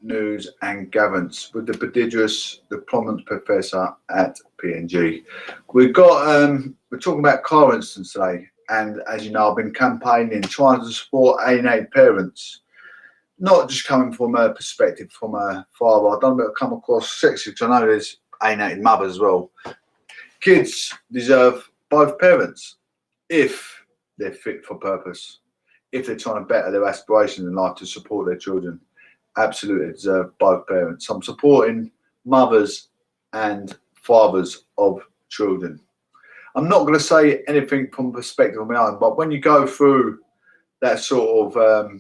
News and Gatherence with the prodigious deployment professor at PNG. We're talking about car incidents today, and as you know, I've been campaigning trying to support alienated parents, not just coming from a perspective from a father. I don't want to come across sexy because I know there's alienated mothers as well. Kids deserve both parents if they're fit for purpose, if they're trying to better their aspirations in life to support their children. Absolutely deserve both parents. I'm supporting mothers and fathers of children. I'm not going to say anything from the perspective of my own, but when you go through that sort of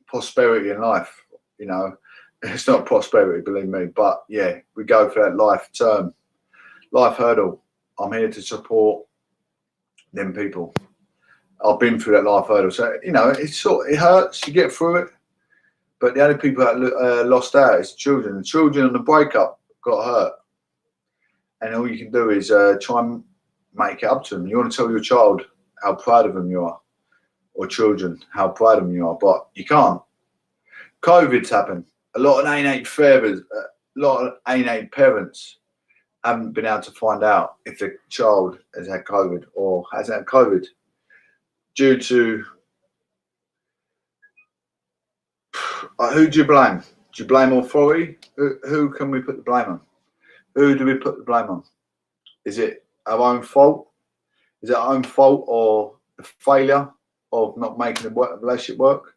prosperity in life, you know, it's not prosperity, believe me, but yeah, we go through that life hurdle. I'm here to support them people. I've been through that life hurdle, so you know, it hurts. You get through it. But the only people that lost out is children. The children on the breakup got hurt. And all you can do is try and make it up to them. You want to tell your child how proud of them you are, or children, how proud of them you are, but you can't. COVID's happened. A lot of alienated fathers, a lot of alienated parents haven't been able to find out if the child has had COVID or hasn't had COVID due to... who do you blame? Do you blame authority? Who can we put the blame on? Who do we put the blame on? Is it our own fault? Is it our own fault or the failure of not making the relationship work?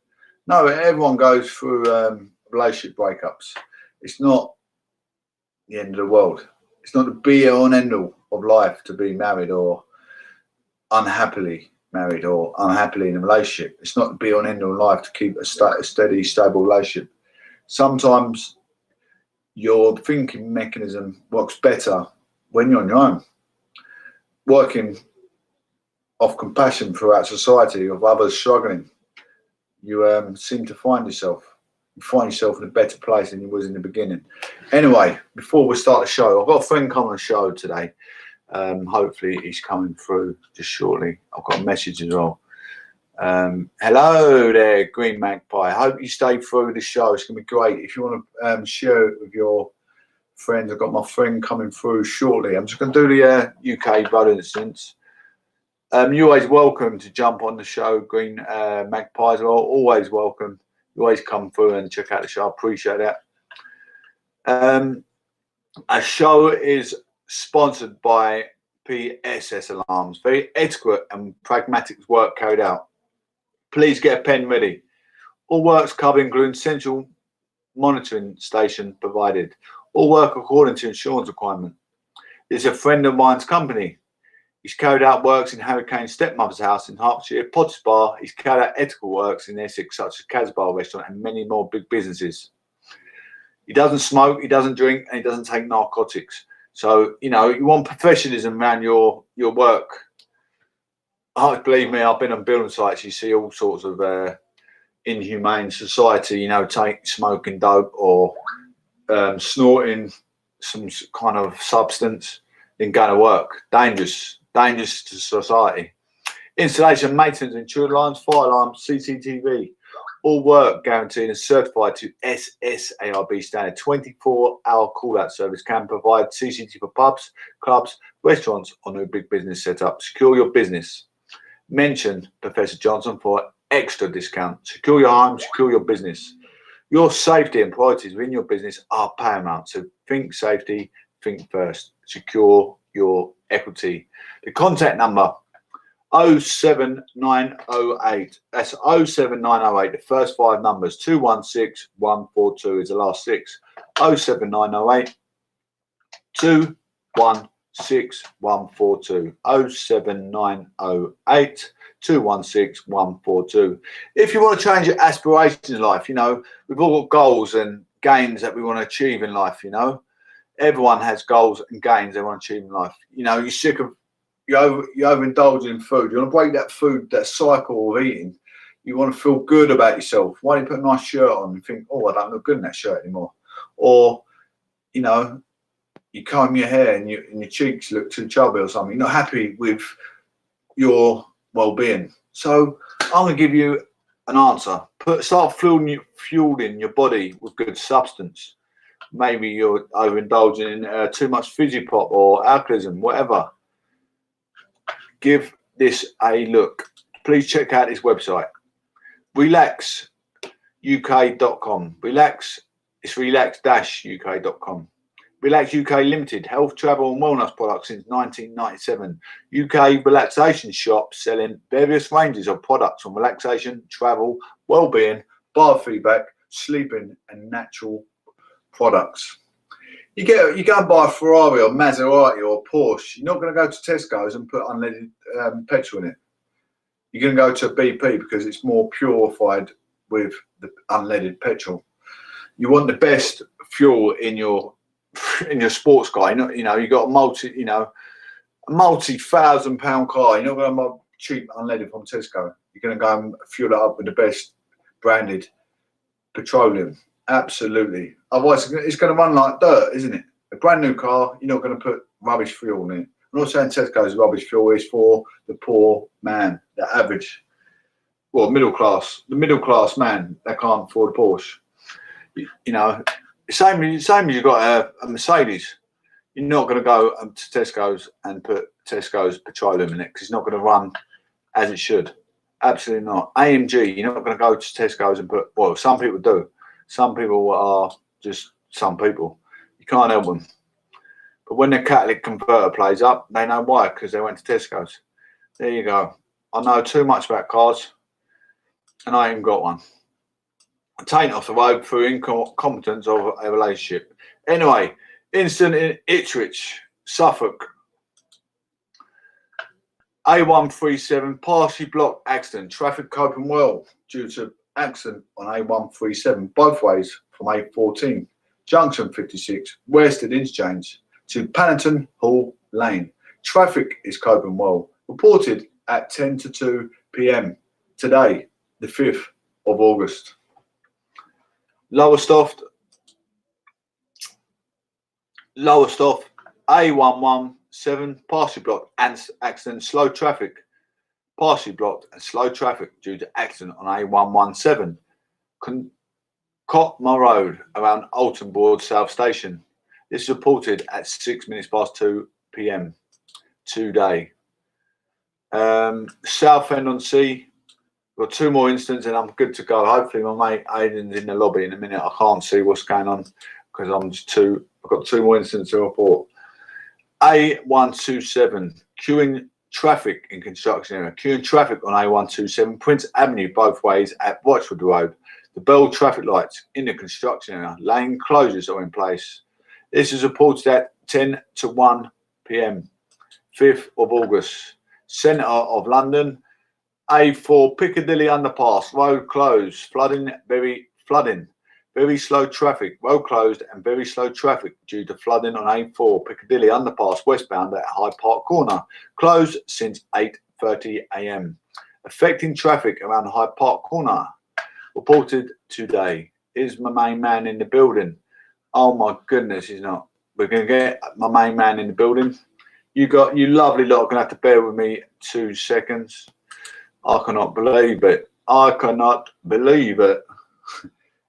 No, everyone goes through relationship breakups. It's not the end of the world. It's not the be-all and end-all of life to be married or unhappily married or unhappily in a relationship. It's not the be on end of life to keep a steady, stable relationship. Sometimes your thinking mechanism works better when you're on your own, working off compassion throughout society of others struggling. You seem to find yourself in a better place than you was in the beginning. Anyway, before we start the show, I've got a friend coming on the show today. Hopefully he's coming through just shortly. I've got a message as well. Hello there, Green Magpie. I hope you stay through the show. It's going to be great. If you want to share it with your friends, I've got my friend coming through shortly. I'm just going to do the UK vote instance. You're always welcome to jump on the show, Green Magpie as well. Always welcome. You always come through and check out the show. I appreciate that. Our show is sponsored by PSS Alarms. Very adequate and pragmatic work carried out. Please get a pen ready. All works covered, including central monitoring station provided. All work according to insurance requirement. It's a friend of mine's company. He's carried out works in Harry Kane's stepmother's house in Hertfordshire, Potter's Bar. He's carried out ethical works in Essex, such as Casbah restaurant and many more big businesses. He doesn't smoke, he doesn't drink, and he doesn't take narcotics. So, you know, you want professionalism around your work. Believe me, I've been on building sites. You see all sorts of inhumane society, you know, smoking dope or snorting some kind of substance, then going to work. Dangerous to society. Installation, maintenance, intruder alarms, fire alarms, CCTV. All work guaranteed and certified to SSARB standard. 24-hour call-out service can provide CCTV for pubs, clubs, restaurants, or new big business setup. Secure your business. Mention Professor Johnson for extra discount. Secure your home, secure your business. Your safety and priorities within your business are paramount. So think safety, think first. Secure your equity. The contact number 07908. That's 07908. The first 5 numbers 216 142 is the last 6. 07908 216 142. 07908 216 142. If you want to change your aspirations in life, you know, we've all got goals and gains that we want to achieve in life, you know. Everyone has goals and gains they want to achieve in life. You know, you're sick of you overindulge in food. You want to break that cycle of eating. You want to feel good about yourself. Why don't you put a nice shirt on and think, oh, I don't look good in that shirt anymore? Or, you know, you comb your hair and your cheeks look too chubby or something. You're not happy with your well-being. So I'm going to give you an answer. Start fueling your body with good substance. Maybe you're overindulging in too much fizzy pop or alcoholism, whatever. Give this a look. Please check out this website. relaxuk.com. It's relax-uk.com. Relax UK Limited, health, travel and wellness products since 1997. UK relaxation shop selling various ranges of products on relaxation, travel, well-being, biofeedback, sleeping and natural products. You go and buy a Ferrari or Maserati or Porsche. You're not going to go to Tesco's and put unleaded petrol in it. You're going to go to BP because it's more purified with the unleaded petrol. You want the best fuel in your sports car. You know, you got a multi-1,000-pound car. You're not going to buy cheap unleaded from Tesco. You're going to go and fuel it up with the best branded petroleum. Absolutely. Otherwise, it's going to run like dirt, isn't it? A brand new car, you're not going to put rubbish fuel in it. I'm not saying Tesco's rubbish fuel is for the poor man, the average, well, middle class man that can't afford a Porsche. You know, same as you've got a Mercedes. You're not going to go to Tesco's and put Tesco's petroleum in it because it's not going to run as it should. Absolutely not. AMG, you're not going to go to Tesco's and put, well, some people do. Some people are just some people. You can't help them. But when the catalytic converter plays up, they know why, because they went to Tesco's. There you go. I know too much about cars, and I ain't got one. I taint off the road through incompetence of a relationship. Anyway, incident in Ipswich, Suffolk. A137 partially blocked accident. Traffic coping well due to accident on A137 both ways from A14. Junction 56, Western Interchange to Paddington Hall Lane. Traffic is coping well. Reported at 10 to 2 p.m. today, the 5th of August. Lowestoft, A117, partially blocked and accident, slow traffic. Partially blocked and slow traffic due to accident on A117. Cotmore Road around Alton Broad South Station. This is reported at 6 minutes past 2 p.m. today. Southend-on-Sea. Got 2 more incidents and I'm good to go. Hopefully my mate Aidan's in the lobby in a minute. I can't see what's going on because I've got 2 more incidents to report. A127, queuing traffic in construction area. Queuing traffic on A127, Prince Avenue both ways at Watchwood Road. The bell traffic lights in the construction area. Lane closures are in place. This is reported at 10 to 1 p.m. 5th of August. Centre of London. A4 Piccadilly underpass, road closed, flooding, very slow traffic, road closed and very slow traffic due to flooding on A4 Piccadilly underpass westbound at Hyde Park Corner, closed since 8:30 a.m. Affecting traffic around Hyde Park Corner. Reported today. Is my main man in the building? Oh my goodness, he's not. We're going to get my main man in the building. You lovely lot are going to have to bear with me 2 seconds. I cannot believe it.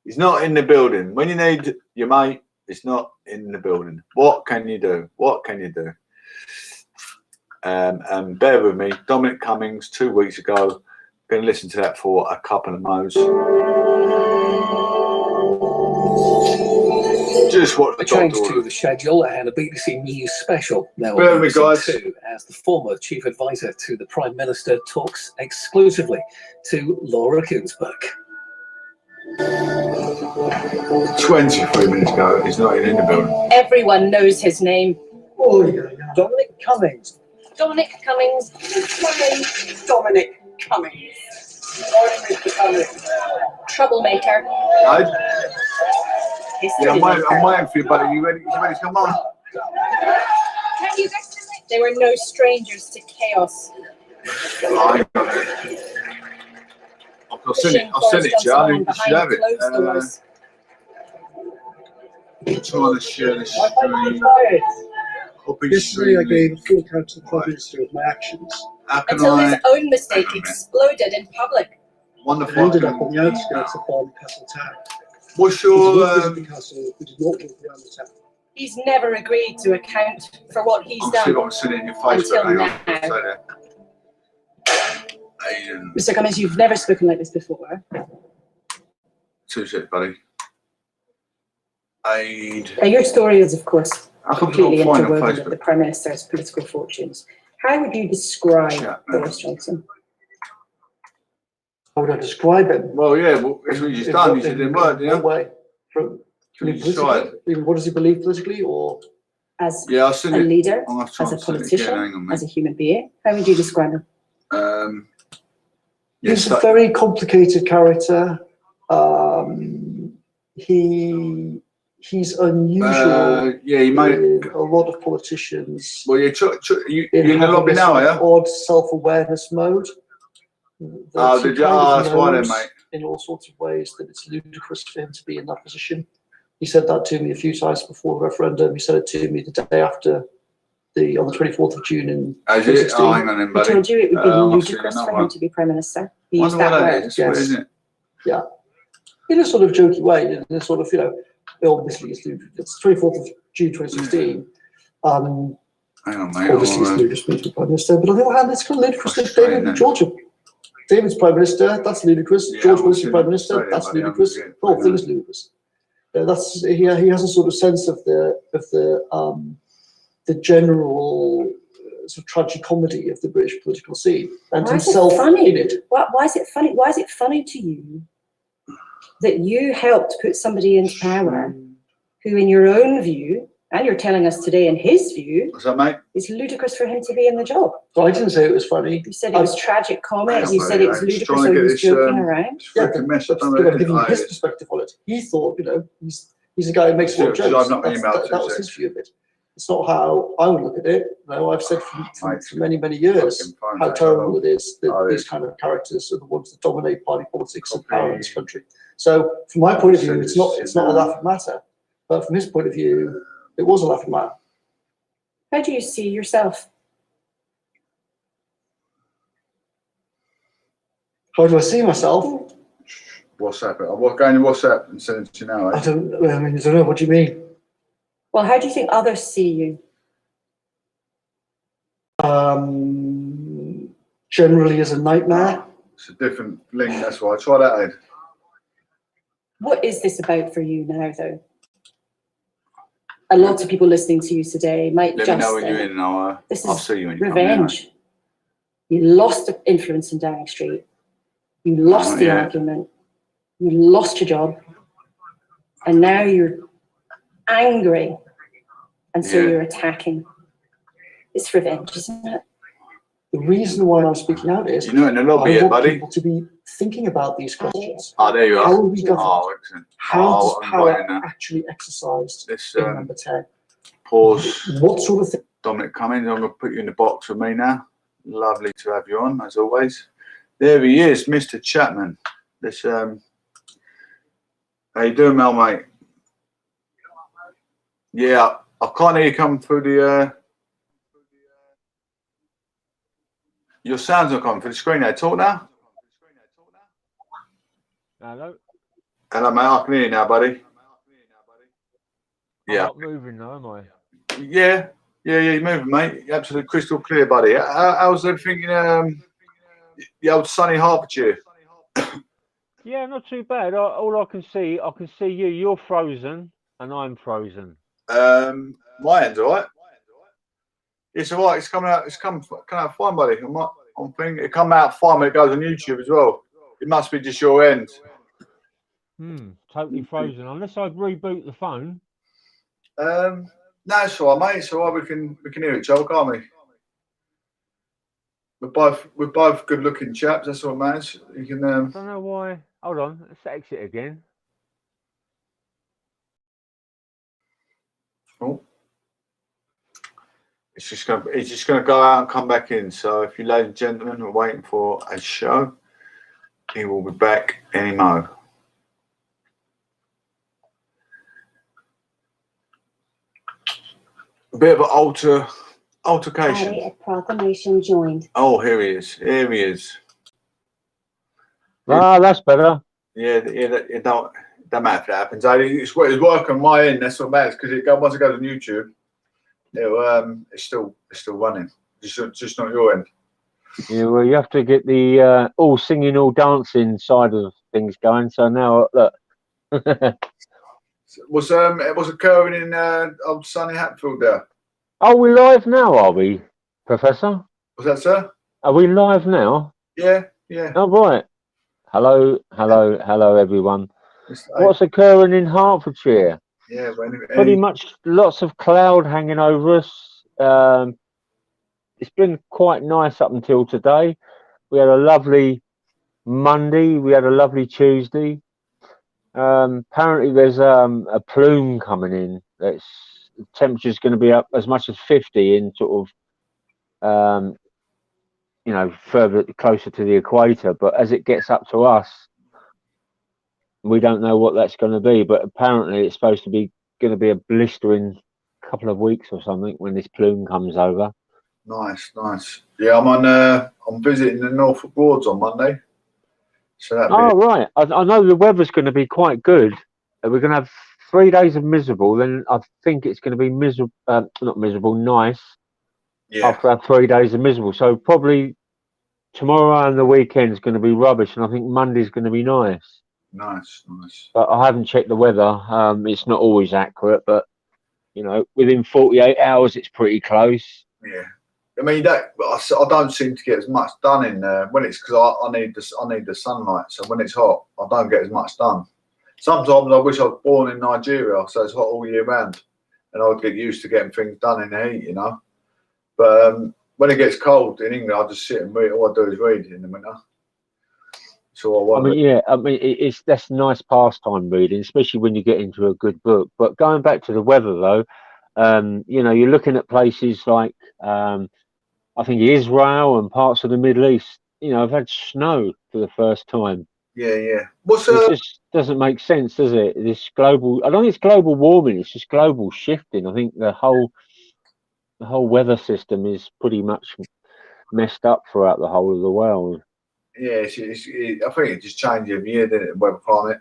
He's not in the building. When you need your mate, it's not in the building. What can you do? Bear with me. Dominic Cummings, 2 weeks ago. Going to listen to that for a couple of mo's. Just what the change to the schedule and a BBC News special. Now bear with me, guys. As the former chief advisor to the Prime Minister talks exclusively to Laura Kuenssberg. 23 minutes ago, he's not even in the building. Everyone knows his name. Oh, yeah. Dominic Cummings. Dominic Cummings. Dominic Cummings. Troublemaker. Right? Yeah, I'm waiting for you, buddy. You ready to come on? They were no strangers to chaos. I've sent it to you. I think you should have it. Trying to share the screen. Yesterday I gave a full account to the Prime Minister of my actions. Until his own mistake exploded in public. Won the It fight. ended up on the outskirts of Barncastle town. What's He did not your? visit the castle. He did not walk around the town. He's never agreed to account for what he's I'm still done. got to sit in your face. Until Hang on. now. Say that. Aiden. Mr. Cummins, you've never spoken like this before. 2 seconds, buddy. Aid. Your story is, of course, I can't completely find it on interwoven with the Facebook. Prime Minister's political fortunes. How would you describe Chapman. Boris Johnson? How would I describe him? Well, yeah, well, that's what he's done. He didn't work, In yeah. what way? From politically? What does he believe politically, or As Yeah, I've seen a it. leader, I'm gonna try as a and send it politician, again. Hang on, mate. as a human being? How would you describe him? he's Yes, a very complicated character. He's unusual. yeah, he made. With a lot of politicians. Well, you're in the lobby now, yeah? Odd self-awareness mode. Oh, He did you? kind of Oh, that's why then, knows mate. in all sorts of ways that it's ludicrous for him to be in that position. He said that to me a few times before the referendum. He said it to me the day after on the 24th of June in As it? 2016. Oh, hang on then, He buddy. told you it would be I'll see ludicrous another for him one. to be Prime Minister. He Wonder used that what that word. is. That's weird, isn't it? Yeah. In a sort of jokey way, in a sort of, obviously it's 24th of June 2016. Hang on, mate. Obviously it's ludicrous to be Prime Minister, but on the other hand, it's kind of ludicrous that David Australian. Georgia. David's Prime Minister, that's ludicrous. Yeah, George I'm Wilson seeing Prime it. Minister, Sorry, that's buddy, I'm ludicrous. getting- The whole thing is ludicrous. He has a sort of sense of the general sort of tragicomedy of the British political scene, and Why is it himself funny? in it. Why is it funny? Why is it funny to you that you helped put somebody into power who, in your own view, and you're telling us today in his view, What's that, mate? it's ludicrous for him to be in the job? So I didn't say it was funny. You said it was tragic comic. You said it was I'm just ludicrous, trying so to he get was this, joking around. It's Yeah, freaking mess. I but don't know. I'm giving you his perspective on it. He thought, he's a guy who makes a lot of Because jokes. I've not emailed That was his view of it. It's not how I would look at it. I've said for many, many years how terrible it is that these kind of characters are the ones that dominate party politics and power in this country. So from my point of view, it's not a laughing matter. But from his point of view, it was a laughing matter. How do you see yourself? How do I see myself? WhatsApp it. I'll go in your WhatsApp and send it to you now. I don't know. What do you mean? Well, how do you think others see you? Generally as a nightmare. It's a different link, that's why. Try that, Ed. What is this about for you now, though? A lot of people listening to you today might Let just me know when think, you're in, and I'll this see you when you revenge. You lost the influence in Downing Street. You lost the argument. You lost your job. And now you're angry. And so you're attacking. It's revenge, isn't it? The reason why I'm speaking out is You're not in the lobby I yet, want buddy. people to be thinking about these questions. Oh, there you are. How are we governed? Oh, excellent. How is I'm power writing that. actually exercised This, in number 10? pause. What sort of thing? Dominic Cummings, I'm going to put you in the box with me now. Lovely to have you on, as always. There he is, Mr. Chapman. This, how you doing, Mel, mate? Yeah, I can't hear you come through the, your sound's not coming through the screen there. Talk now. Hello. Hello, mate. I can hear you now, buddy. I'm Yeah. not moving now, am I? Yeah, you're moving, mate. You're absolutely crystal clear, buddy. How's everything in the old sunny Hertfordshire? Yeah, not too bad. All I can see you. You're frozen, and I'm frozen. My end's all right. It's all right. It's coming out. It's come out fine, buddy. I'm thinking it come out fine when it goes on YouTube as well. It must be just your end. Totally frozen. Unless I reboot the phone. No, it's all right, mate. It's all right. We can hear each other, can't we? We're both good-looking chaps. That's what matters. You can. I don't know why. Hold on. Let's exit again. Oh. It's just gonna go out and come back in. So if you ladies and gentlemen are waiting for a show, he will be back any mo. A bit of an altercation. A Proclamation joined. Oh, here he is. Here he is. Ah, that's better. Yeah, it don't matter if that happens. It's working on my end. That's what matters because once it goes on YouTube, it's still running. Just not your end. Yeah, well, you have to get the all singing, all dancing side of things going. So now, look. What's occurring in old sunny Hatfield there? Are we live now, are we, Professor? Was that, sir? Are we live now? Yeah. Oh, right. Hello, everyone. It's What's occurring in Hertfordshire? Yeah, Pretty much lots of cloud hanging over us. It's been quite nice up until today. We had a lovely Monday. We had a lovely Tuesday. Apparently, there's a plume coming in. The temperature's going to be up as much as 50 in sort of, further closer to the equator. But as it gets up to us, we don't know what that's going to be. But apparently, it's supposed to be going to be a blistering couple of weeks or something when this plume comes over. Nice. Yeah, I'm visiting the Norfolk Broads on Monday. So right. I know the weather's going to be quite good. We're going to have 3 days of miserable. Then I think it's going to be miserable, not miserable, nice. Yeah. After our 3 days of miserable. So probably tomorrow and the weekend is going to be rubbish, and I think Monday's going to be nice. Nice. But I haven't checked the weather. It's not always accurate, but within 48 hours, it's pretty close. Yeah. I mean, I don't seem to get as much done in when it's because I need the sunlight. So when it's hot, I don't get as much done. Sometimes I wish I was born in Nigeria, so it's hot all year round, and I'd get used to getting things done in the heat, But when it gets cold in England, I just sit and read. All I do is read in the winter. So that's nice pastime reading, especially when you get into a good book. But going back to the weather, though, you're looking at places like I think Israel and parts of the Middle East. I've had snow for the first time. Yeah. It just doesn't make sense, does it? This global, I don't think it's global warming. It's just global shifting. I think the whole weather system is pretty much messed up throughout the whole of the world. Yeah, I think it just changes every year, didn't it? Weather climate.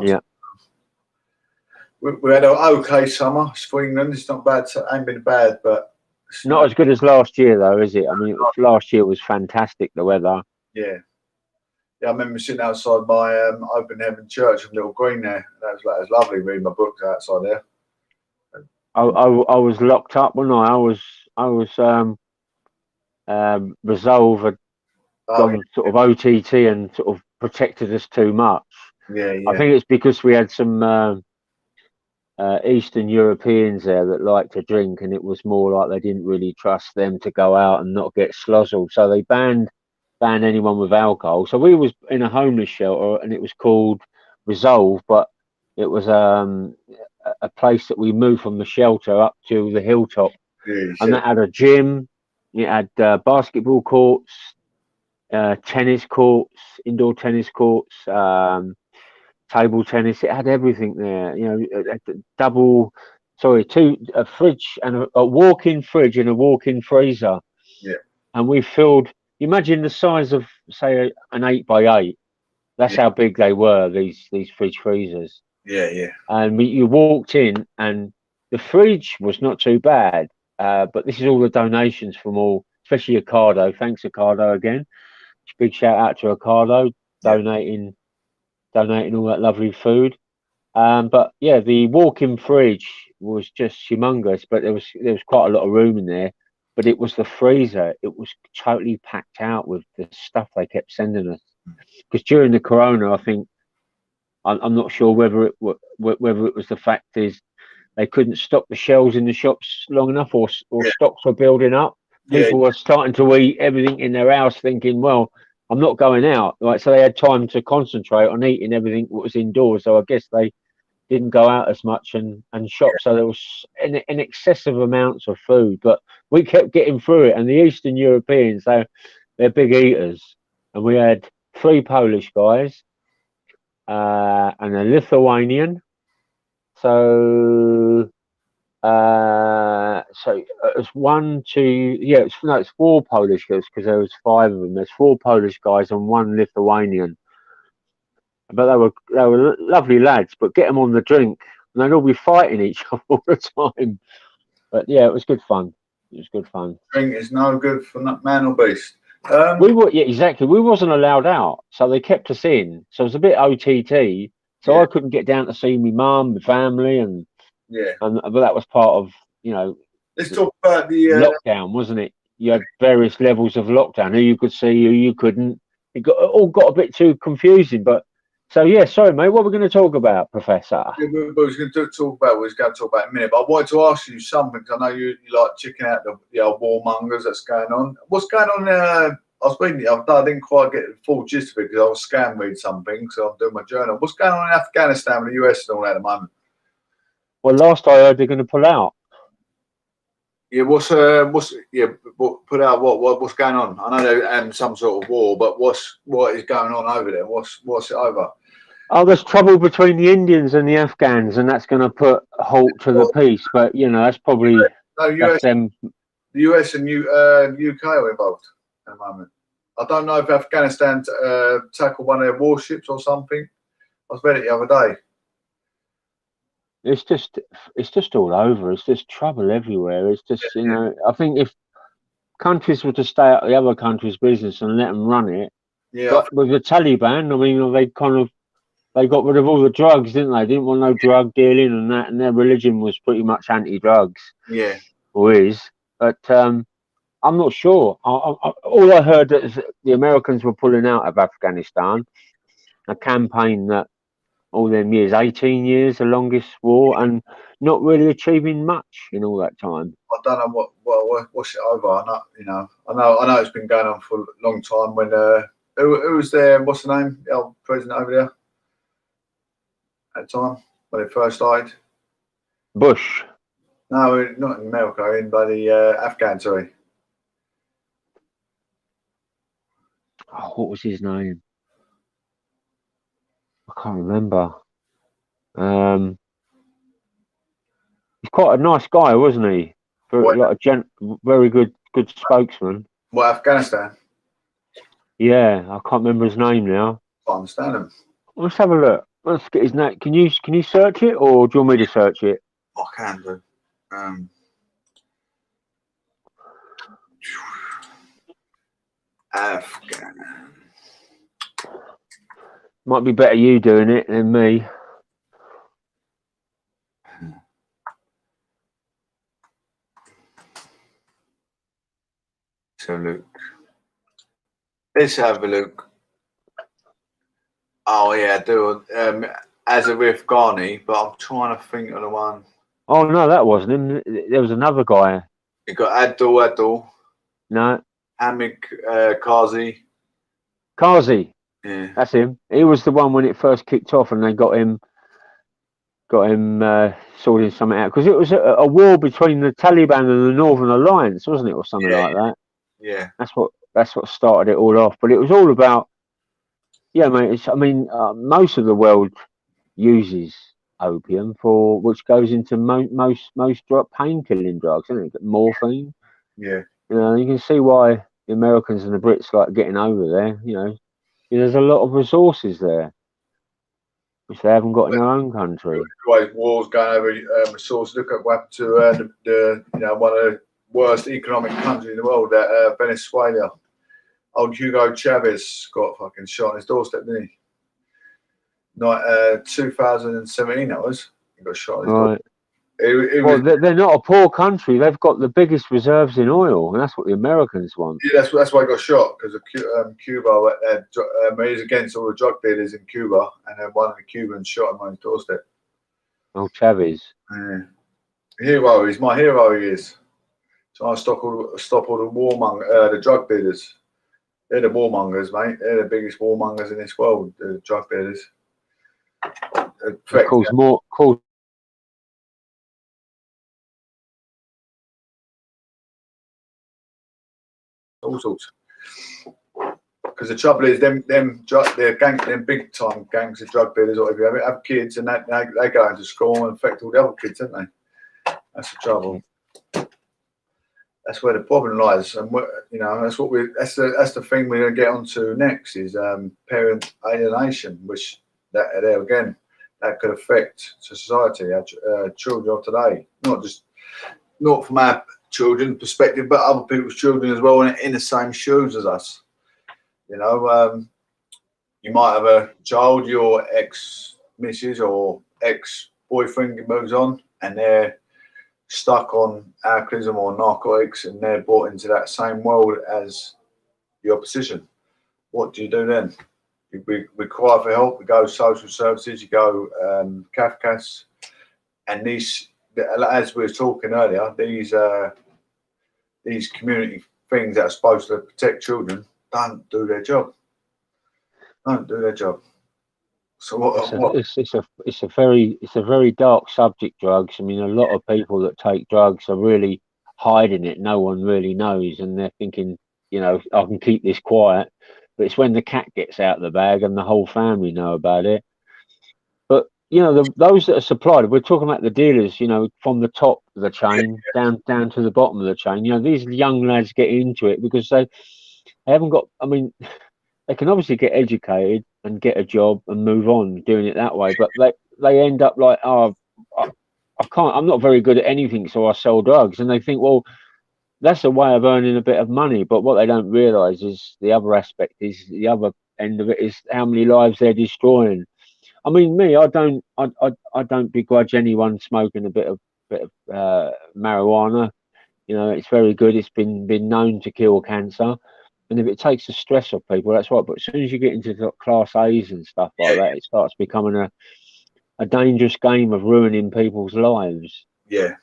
Yeah. We had an okay summer for England. It's not bad. It ain't been bad, but not as good as last year, though, is it? I mean, last year was fantastic. The weather. Yeah. I remember sitting outside my Open Heaven Church in Little Green there. That was lovely reading my books outside there. I was locked up, wasn't I? I was Resolve had gone sort of OTT and sort of protected us too much. Yeah. I think it's because we had some Eastern Europeans there that like to drink, and it was more like they didn't really trust them to go out and not get slozzled, so they banned anyone with alcohol. So we was in a homeless shelter, and it was called Resolve, but it was a place that we moved from the shelter up to the hilltop, and that had a gym. It had basketball courts, tennis courts, indoor tennis courts, table tennis. It had everything there. A fridge and a walk-in fridge and a walk-in freezer. Yeah. And we filled. Imagine the size of, say, an 8x8. That's how big they were. These fridge freezers. Yeah. And you walked in, and the fridge was not too bad. But this is all the donations from all, especially Ocado. Thanks, Ocado, again. Big shout out to Ocado, donating all that lovely food. But yeah, the walk-in fridge was just humongous, but there was quite a lot of room in there. But it was the freezer. It was totally packed out with the stuff they kept sending us. Because during the corona, I think I'm not sure whether it was the fact is they couldn't stock the shelves in the shops long enough, or stocks were building up. People were starting to eat everything in their house, thinking, well, I'm not going out. Right, so they had time to concentrate on eating everything that was indoors. So I guess they didn't go out as much and shop. So there was an excessive amounts of food, but we kept getting through it. And the Eastern Europeans, they're big eaters. And we had 3 Polish guys and a Lithuanian. So it's 1, 2, it's 4 Polish guys, because there was 5 of them. There's 4 Polish guys and 1 Lithuanian, but they were lovely lads. But get them on the drink, and they'd all be fighting each other all the time. But yeah, it was good fun. It was good fun. Drink is no good for man or beast. Yeah, exactly. We wasn't allowed out, so they kept us in. So it was a bit OTT. So I couldn't get down to see my mum, my family, and but that was part of, you know. Let's talk about the lockdown, wasn't it? You had various levels of lockdown. Who you could see, who you couldn't. It all got a bit too confusing. But so yeah, sorry, mate. What we're going to talk about, Professor? We was going to talk about. We was going to talk about in a minute. But I wanted to ask you something. Cause I know you like checking out the old warmongers that's going on. What's going on there? I was reading it. I didn't quite get the full gist of it because I was scan reading something. So I'm doing my journal. What's going on in Afghanistan with the US and all that at the moment? Well, last I heard, they're going to pull out. Yeah, what's put out what's going on? I know they're some sort of war, but what is going on over there? What's it over? Oh, there's trouble between the Indians and the Afghans, and that's going to put a halt to the peace. But you know, that's probably the US and UK are involved at the moment. I don't know if Afghanistan tackled one of their warships or something. I read it the other day. It's just all over. It's just trouble everywhere. It's just, you know, I think if countries were to stay out of the other countries' business and let them run it, but with the Taliban, I mean, they got rid of all the drugs, didn't they? They didn't want no drug dealing and that, and their religion was pretty much anti-drugs. Yeah. Or is. But I'm not sure. All I heard is that the Americans were pulling out of Afghanistan, a campaign that all them years, 18 years, the longest war, and not really achieving much in all that time. I don't know what's it over. I know it's been going on for a long time. When who was there? What's the name? The old president over there at the time when it first died? Bush. No, not in America. In bloody Afghan. Sorry. Oh, what was his name? I can't remember. He's quite a nice guy, wasn't he? Very good spokesman. What, Afghanistan? Yeah, I can't remember his name now. I understand him. Let's have a look. Let's get his name. Can you search it, or do you want me to search it? I can do. Afghan. Might be better you doing it than me. So look. Let's have a look. Oh yeah, I do. Azarif Ghani, but I'm trying to think of the one. Oh no, that wasn't him. There was another guy. You got Adil. No. Hamid Kazi. Kazi. Yeah. That's him. He was the one when it first kicked off, and they got him sorting something out, because it was a war between the Taliban and the Northern Alliance, wasn't it, or something like that? Yeah. That's what started it all off. But it was all about, yeah, mate. Most of the world uses opium which goes into most pain-killing drugs, isn't it? Morphine. Yeah. You know, you can see why the Americans and the Brits like getting over there. You know, there's a lot of resources there which they haven't got in their own country. Wars going over resources. Look at what happened to the one of the worst economic countries in the world, Venezuela. Old Hugo Chavez got fucking shot on his doorstep, didn't he? 2017, that was. He got shot on his doorstep. They're not a poor country. They've got the biggest reserves in oil, and that's what the Americans want. Yeah, that's why he got shot, because of Cuba. He's against all the drug dealers in Cuba, and then one of the Cubans shot him on his doorstep. Oh, Chavez. Yeah. Hero, he's my hero. He is. Trying to stop all the drug dealers. They're the warmongers, mate. They're the biggest warmongers in this world. The drug dealers. All sorts. Because the trouble is, them big time gangs of drug dealers, or if you have kids, and they go into school and affect all the other kids, don't they? That's the trouble. That's where the problem lies, and that's the thing we're going to get onto next is parent alienation, which that there again, that could affect society, our children of today, not from our children's perspective, but other people's children as well, in the same shoes as us. You know, you might have a child, your ex-missus or ex-boyfriend moves on, and they're stuck on alcoholism or narcotics, and they're brought into that same world as the opposition. What do you do then? We cry for help. We go social services. You go CAFCAS, and these, as we were talking earlier, these community things that are supposed to protect children don't do their job. Don't do their job. So it's a very dark subject, drugs. I mean, a lot of people that take drugs are really hiding it. No one really knows, and they're thinking, you know, I can keep this quiet. But it's when the cat gets out of the bag and the whole family know about it. But you know, those that are supplied, we're talking about the dealers, you know, from the top of the chain down to the bottom of the chain. You know, these young lads get into it because they haven't got. I mean, they can obviously get educated and get a job and move on doing it that way, but they end up like, oh, I can't. I'm not very good at anything, so I sell drugs, and they think, well, that's a way of earning a bit of money. But what they don't realise is the other aspect is the other end of it is how many lives they're destroying. I mean, me, I don't begrudge anyone smoking a bit of marijuana. You know, it's very good. It's been known to kill cancer, and if it takes the stress off people, that's right. But as soon as you get into the class A's and stuff like that, it starts becoming a dangerous game of ruining people's lives. Yeah.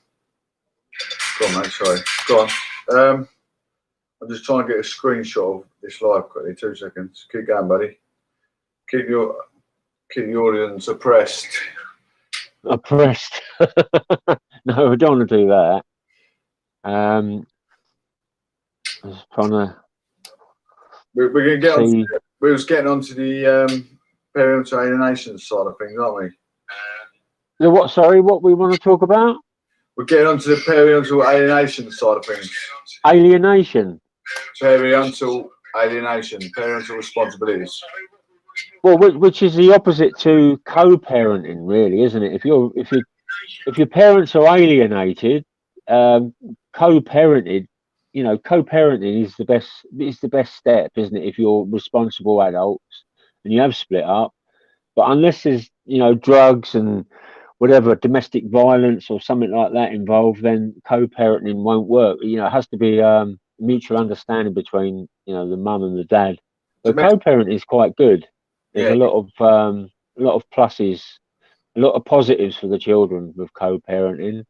Go on, mate. Sorry. Go on. I'm just trying to get a screenshot of this live quickly. 2 seconds. Keep going, buddy. Keep the audience oppressed. Oppressed. No, we don't want to do that. I was trying to. We're going to get on. We was getting onto the parental alienation side of things, aren't we? The what? Sorry, what we want to talk about? We're getting onto the parental alienation side of things. Alienation. Parental alienation. Parental responsibilities. Well, which is the opposite to co-parenting, really, isn't it? If your parents are alienated, co-parented, you know, co-parenting is the best step, isn't it? If you're responsible adults and you have split up, but unless there's, you know, drugs and whatever, domestic violence or something like that involved, then co-parenting won't work. You know, it has to be mutual understanding between, you know, the mum and the dad. But co-parenting is quite good. There's a lot of pluses, a lot of positives for the children with co-parenting.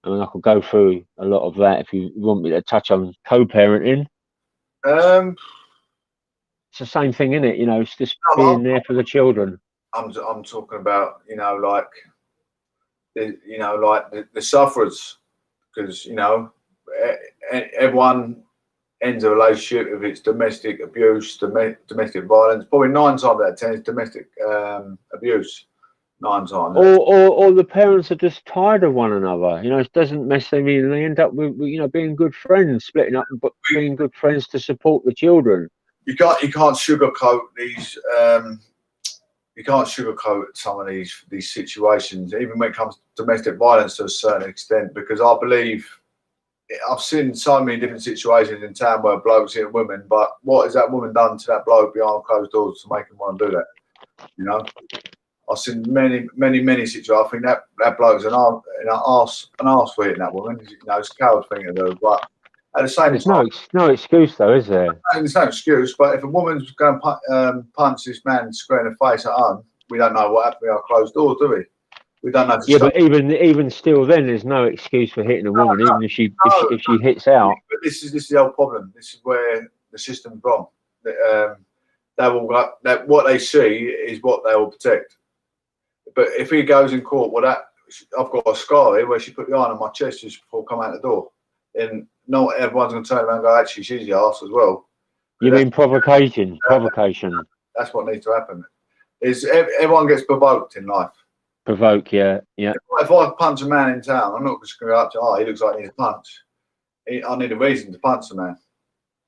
I mean, I could go through a lot of that if you want me to touch on co-parenting. It's the same thing, isn't it? You know, it's just being there for the children. I'm talking about, you know, like the sufferers, because, you know, everyone ends a relationship if it's domestic abuse, domestic violence. Probably 9 times out of 10 is domestic abuse. 9 times. Or the parents are just tired of one another. You know, it doesn't necessarily mean they end up with, you know, being good friends, splitting up, but being good friends to support the children. You can't sugarcoat these. You can't sugarcoat some of these situations, even when it comes to domestic violence to a certain extent, because I believe I've seen so many different situations in town where blokes hit women, but what has that woman done to that bloke behind closed doors to make him want to do that? You know, I've seen many situations. I think that bloke's an arse for hitting that woman. You know, it's a coward thing to do, but at the same time, no excuse though, is there? There's no excuse. But if a woman's going to punch this man square in the face at home, we don't know what happened behind closed doors, do we? We don't know. Yeah, but even still, then there's no excuse for hitting a woman, even if she hits out. But this is the whole problem. This is where the system's wrong. What they see is what they will protect. But if he goes in court, well, I've got a scar here where she put the iron on my chest just before coming out the door, and not everyone's going to turn around and go, actually, she's the arse as well. You mean provocation? Provocation. That's what needs to happen. Is everyone gets provoked in life. Provoke, yeah. If I punch a man in town, I'm not just going to go up to, he looks like he needs a punch. I need a reason to punch the man.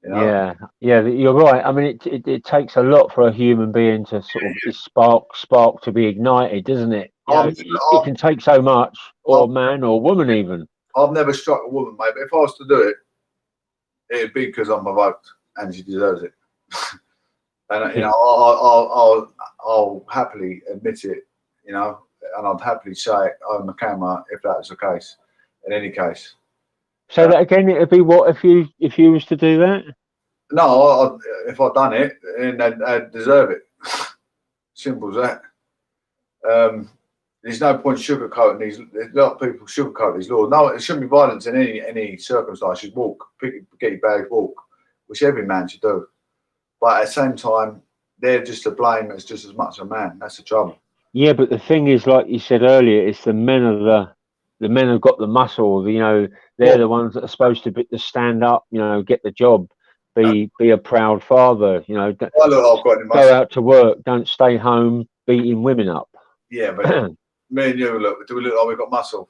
You know? Yeah, you're right. I mean, it takes a lot for a human being to sort of spark to be ignited, doesn't it? You know, it can take so much, or man or woman even. I've never struck a woman, mate, but if I was to do it, it'd be because I'm provoked and she deserves it. And, you know, I'll happily admit it, you know, and I'd happily say it on the camera if that was the case, in any case. So that again, it'd be what if you was to do that? No, if I'd done it, then they'd deserve it. Simple as that. There's no point sugarcoating these. A lot of people sugarcoat these laws. No, it shouldn't be violence in any circumstance. You should walk, get your bags, walk, which every man should do. But at the same time, they're just to blame as just as much a man. That's the trouble. Yeah, but the thing is, like you said earlier, it's the men have got the muscle. You know, they're the ones that are supposed to stand up. You know, get the job, be a proud father. You know, go out to work. Don't stay home beating women up. Yeah, but me and you do we look like we've got muscle?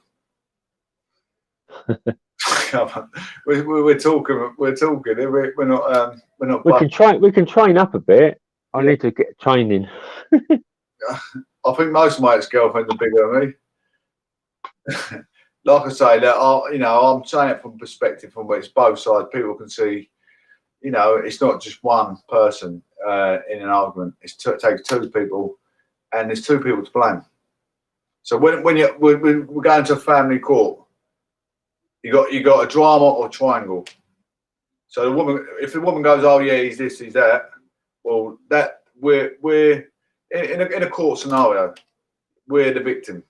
we're talking. We're not. We're not. We can train up a bit. I need to get training. I think most of my ex-girlfriends are bigger than me. Like I say, that you know, I'm saying it from perspective from where it's both sides. People can see, you know, it's not just one person in an argument. It takes two people, and there's two people to blame. So when we're going to a family court, you got a drama or triangle. So the woman, if the woman goes, oh yeah, he's this, he's that, well, that we're in a court scenario, we're the victim.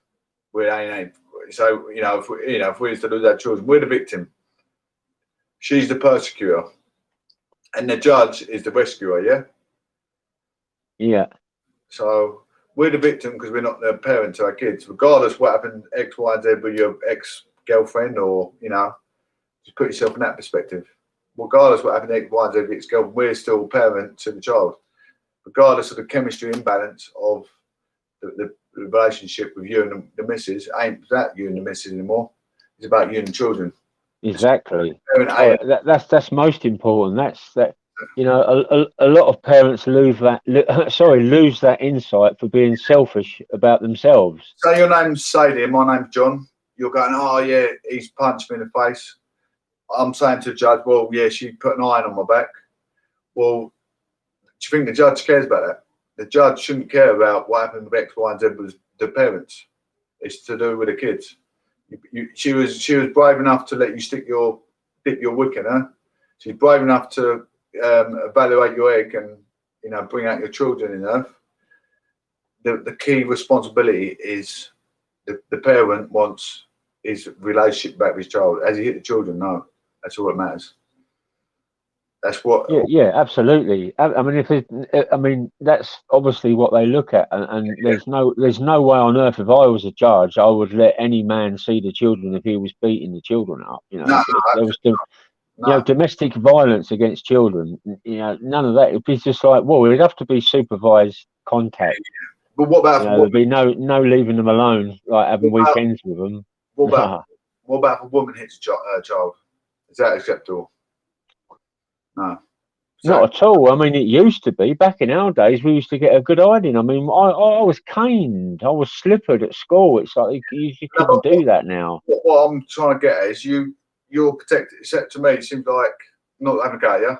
We're alienated. So you know, if we used to lose our children, we're the victim. She's the persecutor, and the judge is the rescuer. Yeah. Yeah. So we're the victim because we're not the parent to our kids, regardless what happened X, Y, and Z with your ex-girlfriend, or you know, just put yourself in that perspective. Regardless what happened X, Y, and Z with your ex-girlfriend, we're still parent to the child, regardless of the chemistry imbalance of the relationship with you and the missus. Ain't that you and the missus anymore? It's about you and the children. Exactly. That's most important. That. You know, a lot of parents lose that insight for being selfish about themselves. So your name's Sadie, my name's John. You're going, oh yeah, he's punched me in the face. I'm saying to the judge, well, yeah, she put an iron on my back. Well, do you think the judge cares about that? The judge shouldn't care about what happened with X, Y, and Z with the parents. It's to do with the kids. She was brave enough to let you dip your wick in her. She's brave enough to evaluate your egg and, you know, bring out your children in earth. The key responsibility is the parent wants his relationship back with his child. Has he hit the children? No. That's all that matters. That's what. Yeah, absolutely. I mean, that's obviously what they look at, and there's no way on earth, if I was a judge, I would let any man see the children if he was beating the children up. You know, you know, domestic violence against children. You know, none of that. It'd be just like, well, it'd have to be supervised contact. But what about? You know, there'd be no leaving them alone, like having weekends with them. What about if a woman hits a child? Is that acceptable? No. Not at all. I mean, it used to be. Back in our days, we used to get a good hiding. I mean, I was caned. I was slippered at school. It's like you couldn't do that now. What I'm trying to get at is you're protected. Except to me, it seems like, not having a go at you,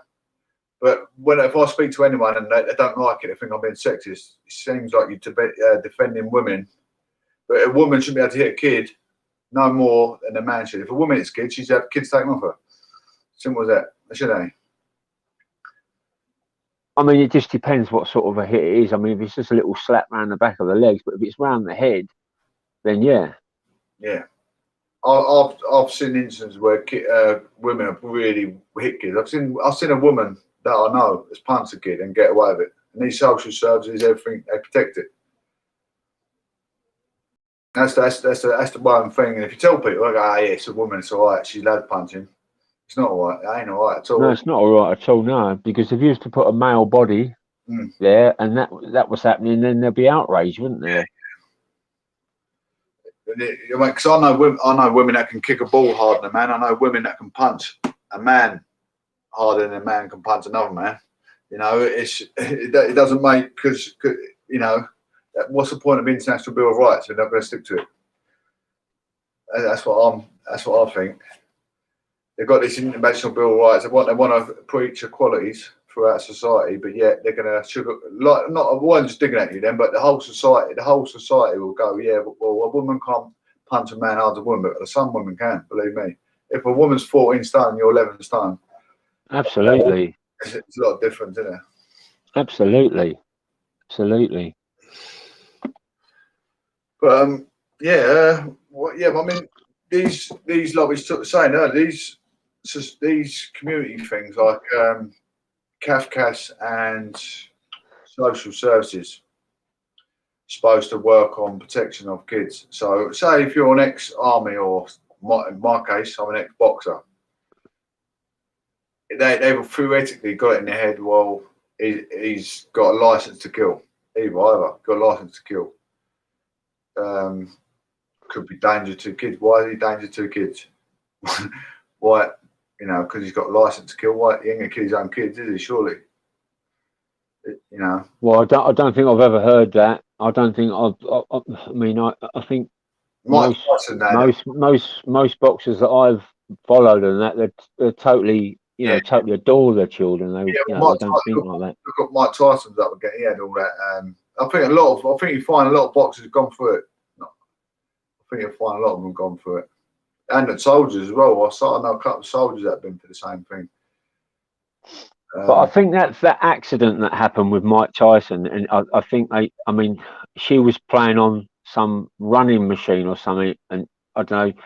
but if I speak to anyone and they don't like it, they think I'm being sexist. It seems like you're defending women. But a woman shouldn't be able to hit a kid no more than a man should. If a woman hits a kid, she should have kids taken off her. Simple as that. Shouldn't they? I mean, it just depends what sort of a hit it is. I mean, if it's just a little slap round the back of the legs, but if it's round the head, then yeah. Yeah. I've seen instances where women have really hit kids. I've seen a woman that I know has punched a kid and get away with it. And these social services, everything, they protect it. That's the one thing. And if you tell people, like, yeah, it's a woman, it's all right, she's allowed to punch him. It's not all right. It ain't all right at all. No, it's not all right at all. No, because if you used to put a male body there, and that was happening, then there'd be outrage, wouldn't there? Because I know women that can kick a ball harder than a man. I know women that can punch a man harder than a man can punch another man. You know, it doesn't make, because you know, what's the point of international Bill of Rights? They're not going to stick to it. That's what I think. They've got this international Bill of Rights. They want to preach equalities throughout society, but yet they're going to sugar, like, not one just digging at you then, but the whole society will go, yeah, well, a woman can't punch a man hard as a woman, but some women can, believe me. If a woman's 14 stone, you're 11 stone. Absolutely. It's a lot different, isn't it? Absolutely. Absolutely. But yeah, I mean, these like we were saying earlier, these community things like CAFCAS and social services supposed to work on protection of kids. So say if you're an ex-army, or in my case, I'm an ex-boxer, they've theoretically got it in their head, well, he's got a license to kill. Either got a license to kill. Could be danger to kids. Why is he danger to kids? Why? You know, because he's got a license to kill. Why? He ain't gonna kill his own kids, is he? Surely. You know. Well, I don't think I've ever heard that. I don't think I mean, I think most boxers that I've followed and that they're totally, you know, totally adore their children. They, you know, they don't think like that. Look at Mike Tyson's up again. He had all that. I think you find a lot of boxers have gone through it. I think you'll find a lot of them have gone through it, and the soldiers as well. I know a couple of soldiers that have been for the same thing. But I think that's that accident that happened with Mike Tyson, and I think I mean, she was playing on some running machine or something, and I don't know,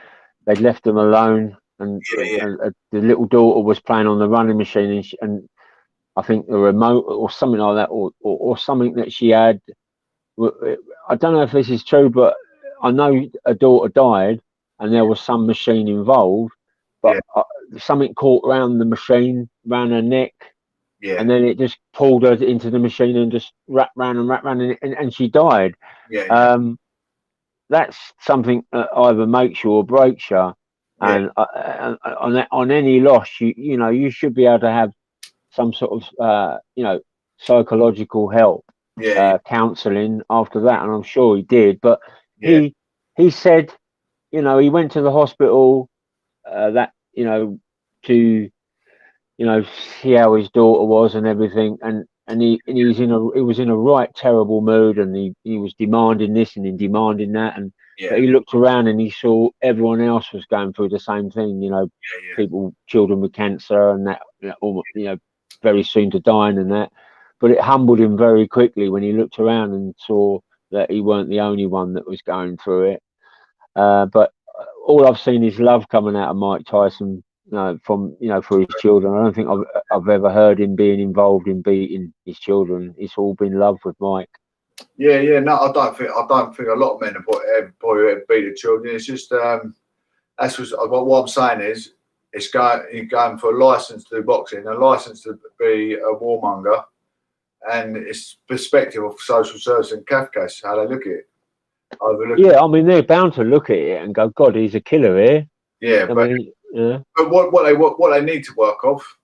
they'd left them alone, and the little daughter was playing on the running machine, and I think the remote or something like that, or something that she had. I don't know if this is true, but I know a daughter died, and there was some machine involved, but something caught around the machine, around her neck. Yeah. And then it just pulled her into the machine and just wrapped round, and she died. That's something that either makes you or breaks you. And on any loss, you know, you should be able to have some sort of you know, psychological help, counselling after that, and I'm sure he did. But he said, you know, he went to the hospital that, you know, to, you know, see how his daughter was and everything, and he was in a right terrible mood, and he was demanding this and demanding that, and but he looked around and he saw everyone else was going through the same thing, you know, children with cancer and that, you know, very soon to dying and that. But it humbled him very quickly when he looked around and saw that he weren't the only one that was going through it. But all I've seen is love coming out of Mike Tyson. From, you know, for his children. I don't think I've ever heard him being involved in beating his children. It's all been love with Mike. No, I don't think a lot of men have ever beat their children. It's just that's what I'm saying is it's going for a license to do boxing, a license to be a warmonger, and it's perspective of social service and CAFCAS, how they look at it. I mean, they're bound to look at it and go, God, he's a killer here. But what they need to work off,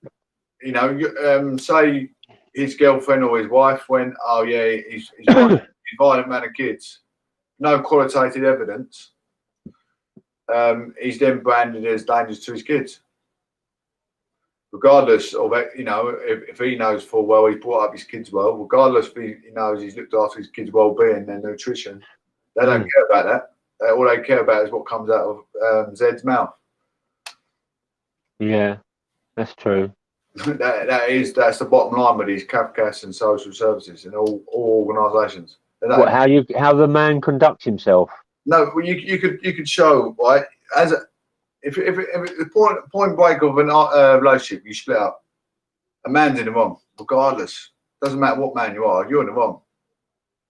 you know, say his girlfriend or his wife went, oh yeah, he's violent man of kids, no qualitative evidence. He's then branded as dangerous to his kids, regardless of, you know, if he knows full well he's brought up his kids well, regardless if he knows he's looked after his kids' well-being and nutrition. They don't care about that. All they care about is what comes out of Zed's mouth. Yeah, that's true. That's the bottom line with these CAFCAS and social services and all organisations. How the man conducts himself? No, well, you could show, right, if the point break of a relationship, you split up. A man's in the wrong, regardless. Doesn't matter what man you are, you're in the wrong.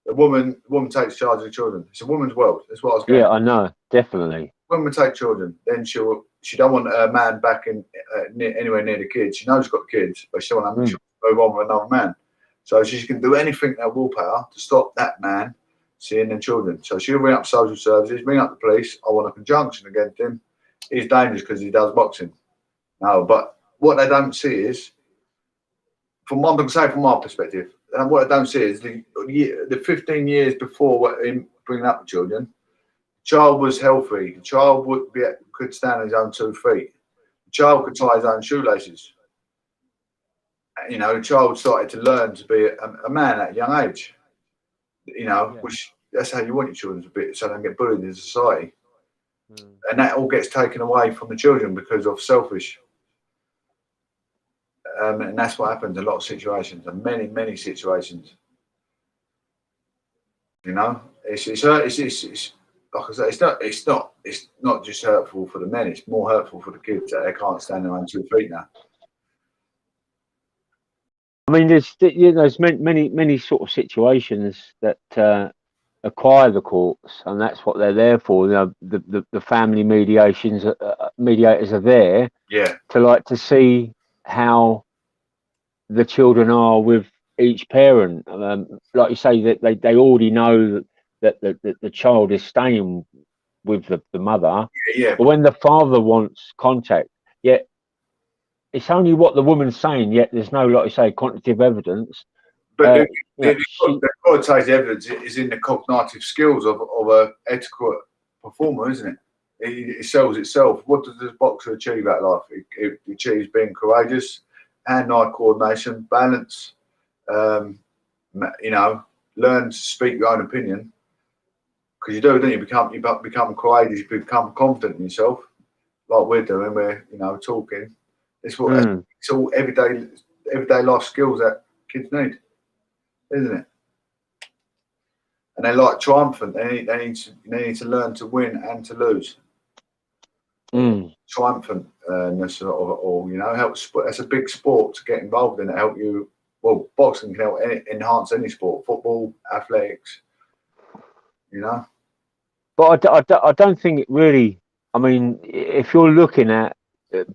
The woman takes charge of the children. It's a woman's world. That's what I was getting. Yeah, I know, definitely. Women take children, then she don't want a man back in anywhere near the kids. She knows she's got kids, but she don't want to move on with another man. So she can do anything in her willpower to stop that man seeing their children. So she'll ring up social services, ring up the police. I want a conjunction against him. He's dangerous because he does boxing. No, but what they don't see is, from my perspective, and what they don't see is the 15 years before in bringing up the children, the child was healthy. The child could stand on his own 2 feet. The child could tie his own shoelaces. You know, the child started to learn to be a man at a young age. You know, which that's how you want your children to be, so they don't get bullied in society. And that all gets taken away from the children because of selfish. And that's what happens in a lot of situations, and many situations. You know, it's like I say, it's not just hurtful for the men. It's more hurtful for the kids that they can't stand on 2 feet now. I mean, there's many sort of situations that acquire the courts, and that's what they're there for. You know, the family mediators are there, to see how the children are with each parent. Like you say, that they already know that the child is staying with the mother. Yeah. But when the father wants contact, yet it's only what the woman's saying. Yet there's no, like you say, quantitative evidence. But the qualitative evidence is in the cognitive skills of a adequate performer, isn't it? It sells itself. What does this boxer achieve out of life? It achieves being courageous, hand-eye coordination, balance. You know, learn to speak your own opinion. Because you do, don't you? You become courageous. You become confident in yourself, like we're doing. We're talking. It's what it's all everyday life skills that kids need, isn't it? And they like triumphant. They need to learn to win and to lose. Triumphantness, or helps. That's a big sport to get involved in. It help you. Well, boxing can help enhance any sport, football, athletics. You know. But I don't think it really. I mean, if you're looking at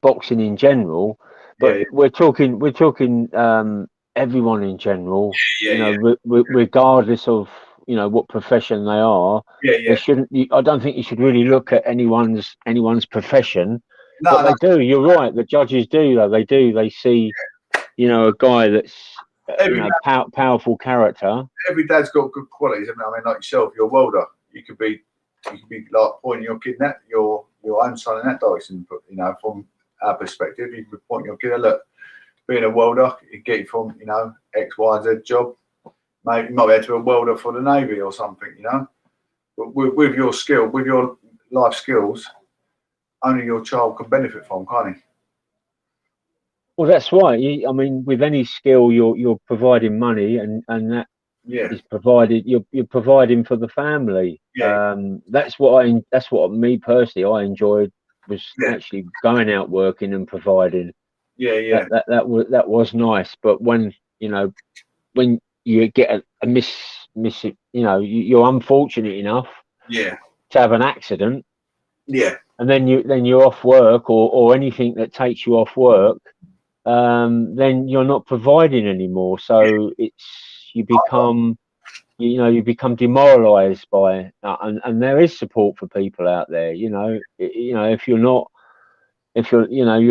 boxing in general, but we're talking everyone in general. Regardless of what profession they are. They shouldn't. I don't think you should really look at anyone's profession. No, they do. You're right. The judges do, though. They do. They see, a guy that's powerful character. Every dad's got good qualities. I mean, like yourself, you're a welder. You could be like pointing your kid in that your own son in that direction. From our perspective, you could point your kid. Look, being a welder, you get it from X, Y, and Z job. Maybe you might be able to be a welder for the Navy or something. But with your skill, with your life skills, only your child can benefit from, can't he? Well, that's right. I mean, with any skill, you're providing money, and that is provided. You're providing for the family. That's what me personally I enjoyed, was actually going out working and providing. That was nice. But when you get a miss, you're unfortunate enough to have an accident. And then you're off work, or anything that takes you off work, then you're not providing anymore. So you become demoralized by, and there is support for people out there. If you're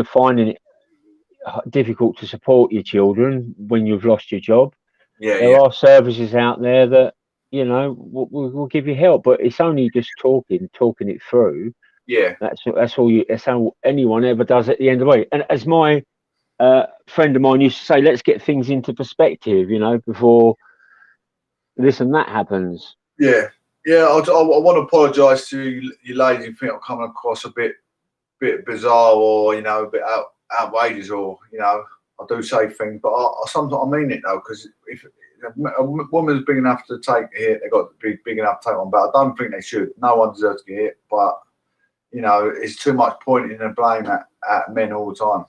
finding it difficult to support your children when you've lost your job, there are services out there that will give you help. But it's only just talking it through. That's how anyone ever does at the end of the way. And as my friend of mine used to say, let's get things into perspective, before this and that happens. I want to apologise to you ladies if you think I'm coming across a bit bizarre, or a bit outrageous, or I do say things, but I sometimes I mean it though, because if a woman's big enough to take a hit, they've got to be big enough to take one. But I don't think they should. No one deserves to get hit, but it's too much pointing and blame at men all the time.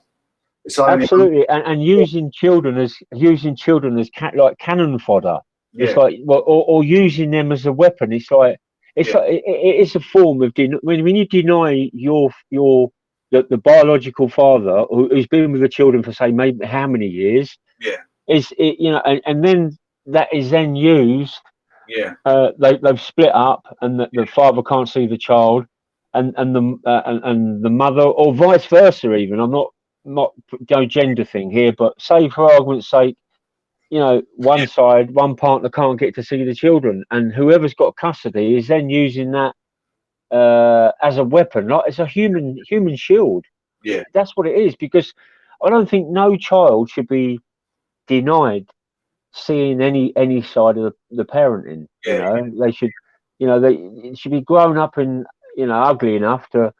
Absolutely, and using children as like cannon fodder. It's like, or using them as a weapon. It's like it's a form of when you deny the biological father who's been with the children for, say, maybe how many years. And then that is then used. They've split up, and the father can't see the child, and the mother, or vice versa. Even I'm not not go gender thing here, but say for argument's sake, you know, one side, one partner can't get to see the children, and whoever's got custody is then using that as a weapon, like it's a human shield. Yeah. That's what it is, because I don't think no child should be denied seeing any side of the parenting. You know, they should, you know, they should be grown up and, you know, ugly enough to,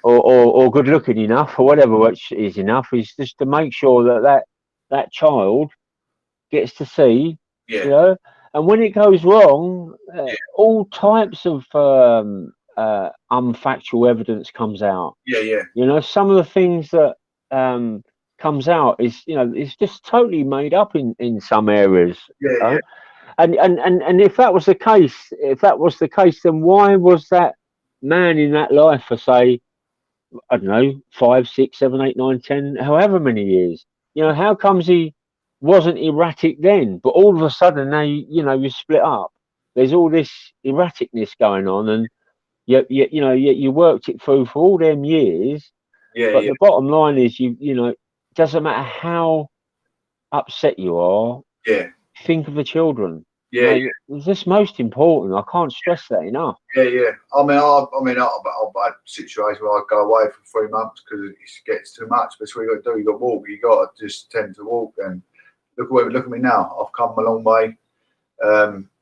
or good looking enough, or whatever which is enough, is just to make sure that child gets to see, you know, and when it goes wrong, all types of unfactual evidence comes out. You know, some of the things that comes out is, you know, it's just totally made up in some areas. And if that was the case, then why was that man in that life for, say, I don't know, 5, 6, 7, 8, 9, 10, however many years? You know, how comes he wasn't erratic then, but all of a sudden now you split up? There's all this erraticness going on, and you worked it through for all them years. But the bottom line is, you know, it doesn't matter how upset you are. Think of the children. It's just most important. I can't stress that enough. I mean, I've had situations where I go away for 3 months because it gets too much. That's what you got to do. You got to walk. You got to just tend to walk. And look at me now. I've come a long way.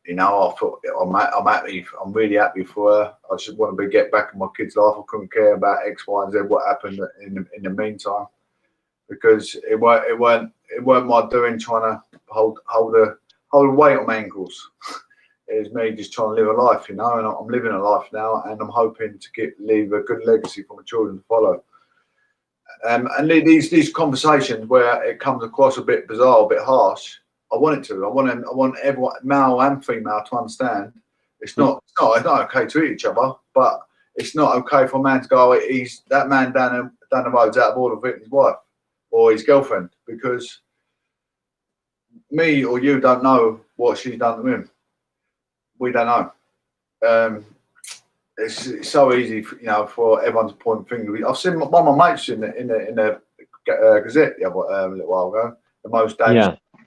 You know, I thought I'm happy. I'm really happy for her. I just want to get back in my kid's life. I couldn't care about X, Y, and Z. What happened in the meantime, because it weren't my doing trying to hold a weight on my ankles. It was me just trying to live a life, you know, and I'm living a life now, and I'm hoping to leave a good legacy for my children to follow. And these conversations where it comes across a bit bizarre, a bit harsh, I want it to. I want everyone, male and female, to understand it's not okay to eat each other, but it's not okay for a man to go, he's that man down the road's out of order for hitting his wife or his girlfriend, because me or you don't know what she's done to him. We don't know. It's so easy, you know, for everyone to point fingers. I've seen one of my mates in the Gazette the other little while ago. The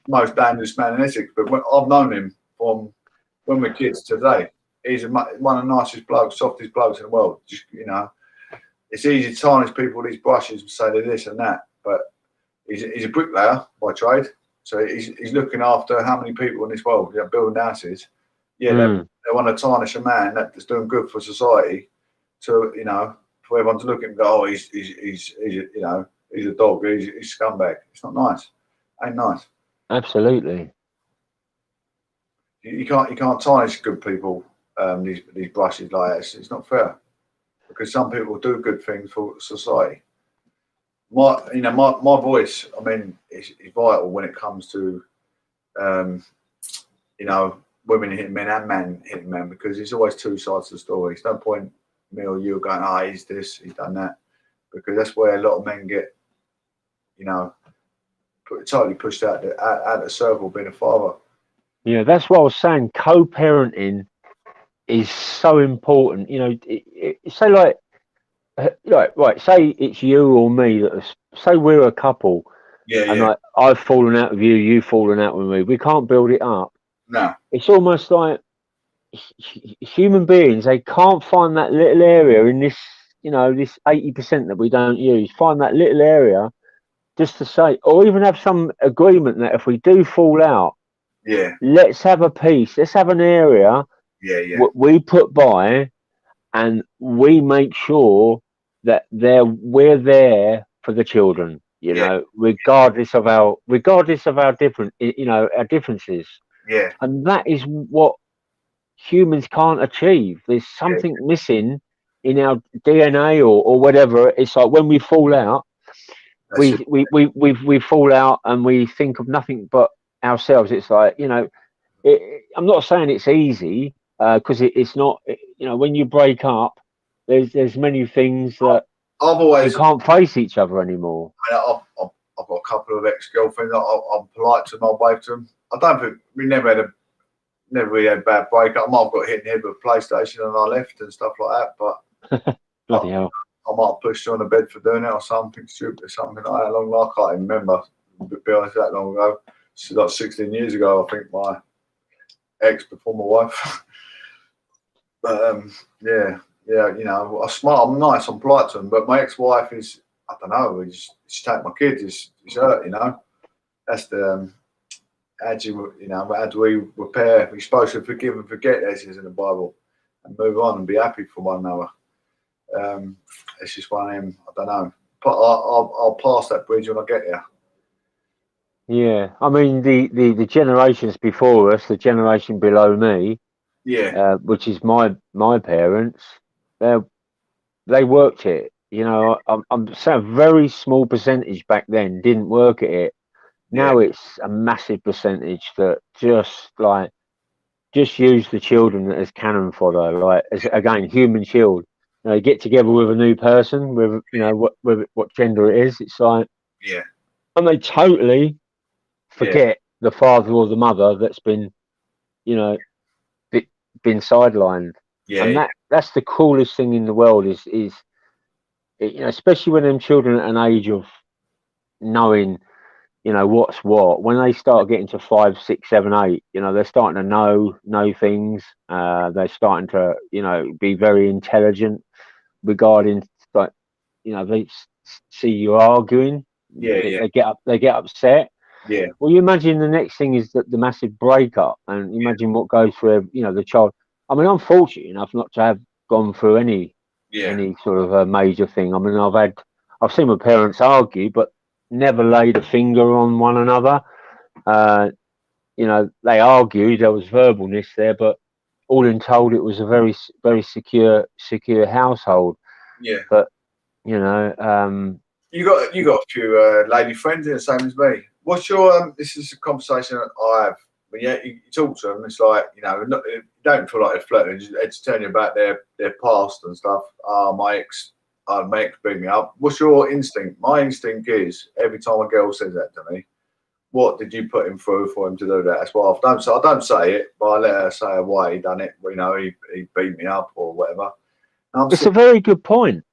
most dangerous man in Essex. But I've known him from when we're kids to today. He's one of the nicest blokes, softest blokes in the world. Just, you know, it's easy to tarnish people with these brushes and say they're this and that. But he's a bricklayer by trade. So he's looking after how many people in this world, building houses. They want to tarnish a man that's doing good for society, to, you know, for everyone to look at him and go, oh, he's you know, he's a dog, he's a scumbag. It's not nice. Ain't nice. Absolutely. You can't tarnish good people. These brushes like that. It's not fair, because some people do good things for society. My voice, I mean, is vital when it comes to, you know, women hitting men and men hitting men, because there's always two sides to the story. It's no point me or you going, he's this, he's done that, because that's where a lot of men get, you know, totally pushed out the circle, being a father. Yeah, that's what I was saying. Co-parenting is so important. You know, say like, right, say it's you or me, say we're a couple, and I've fallen out with you, you've fallen out with me. We can't build it up. No, it's almost like human beings, they can't find that little area in this, you know, this 80% that we don't use. Find that little area just to say, or even have some agreement that if we do fall out, let's have a piece, let's have an area we put by, and we make sure that we're there for the children, you know, regardless of our different, you know, our differences. And that is what humans can't achieve. There's something missing in our DNA or whatever. It's like when we fall out, we fall out and we think of nothing but ourselves. It's like, you know, I'm not saying it's easy, because it's not. You know, when you break up, there's many things that you can't face each other anymore. I've got a couple of ex-girlfriends. I'm polite to them, I'll wave to them. I don't think we never really had a bad breakup. I might have got hit in the head with a PlayStation and I left and stuff like that. But bloody hell. I might have pushed her on the bed for doing it or something stupid, something like that. I can't even remember. To be honest, that long ago. It's like 16 years ago, I think, my ex before my wife. But yeah, you know, I'm nice, I'm polite to them, but my ex-wife is, I don't know, she take my kids, it's hurt, you know. That's the how do we repair? We're supposed to forgive and forget, this is in the Bible, and move on and be happy for one another. It's just one of them, I don't know. But I'll pass that bridge when I get there. Yeah, I mean the generations before us, the generation below me, yeah, which is my parents, they worked it. You know, I'm saying a very small percentage back then didn't work at it. Now it's a massive percentage that just use the children as cannon fodder, like as again human shield. You know, get together with a new person, with you know what gender it is. It's like yeah, and they totally forget the father or the mother that's been, you know, been sidelined. And that's the coolest thing in the world is you know, especially when them children at an age of knowing, you know, what's what, when they start getting to 5, 6, 7, 8, you know, they're starting to know things. They're starting to, you know, be very intelligent regarding, like, you know, they see you arguing. They get upset. yeah. Well, you imagine the next thing is that the massive breakup, and imagine what goes through, you know, the child. I mean, I'm fortunate enough not to have gone through any sort of a major thing. I mean, I've seen my parents argue, but never laid a finger on one another. You know, they argued, there was verbalness there, but all in told, it was a very, very secure household. Yeah. But you know, you got a few lady friends in the same as me. What's your this is a conversation that I have. When you talk to them, it's like, you know, you don't feel like they're flirting. They're just telling you about their past and stuff. My ex beat me up. What's your instinct? My instinct is every time a girl says that to me, what did you put him through for him to do that? That's why I don't say it, but I let her say why he done it. You know, he beat me up or whatever. It's a very good point.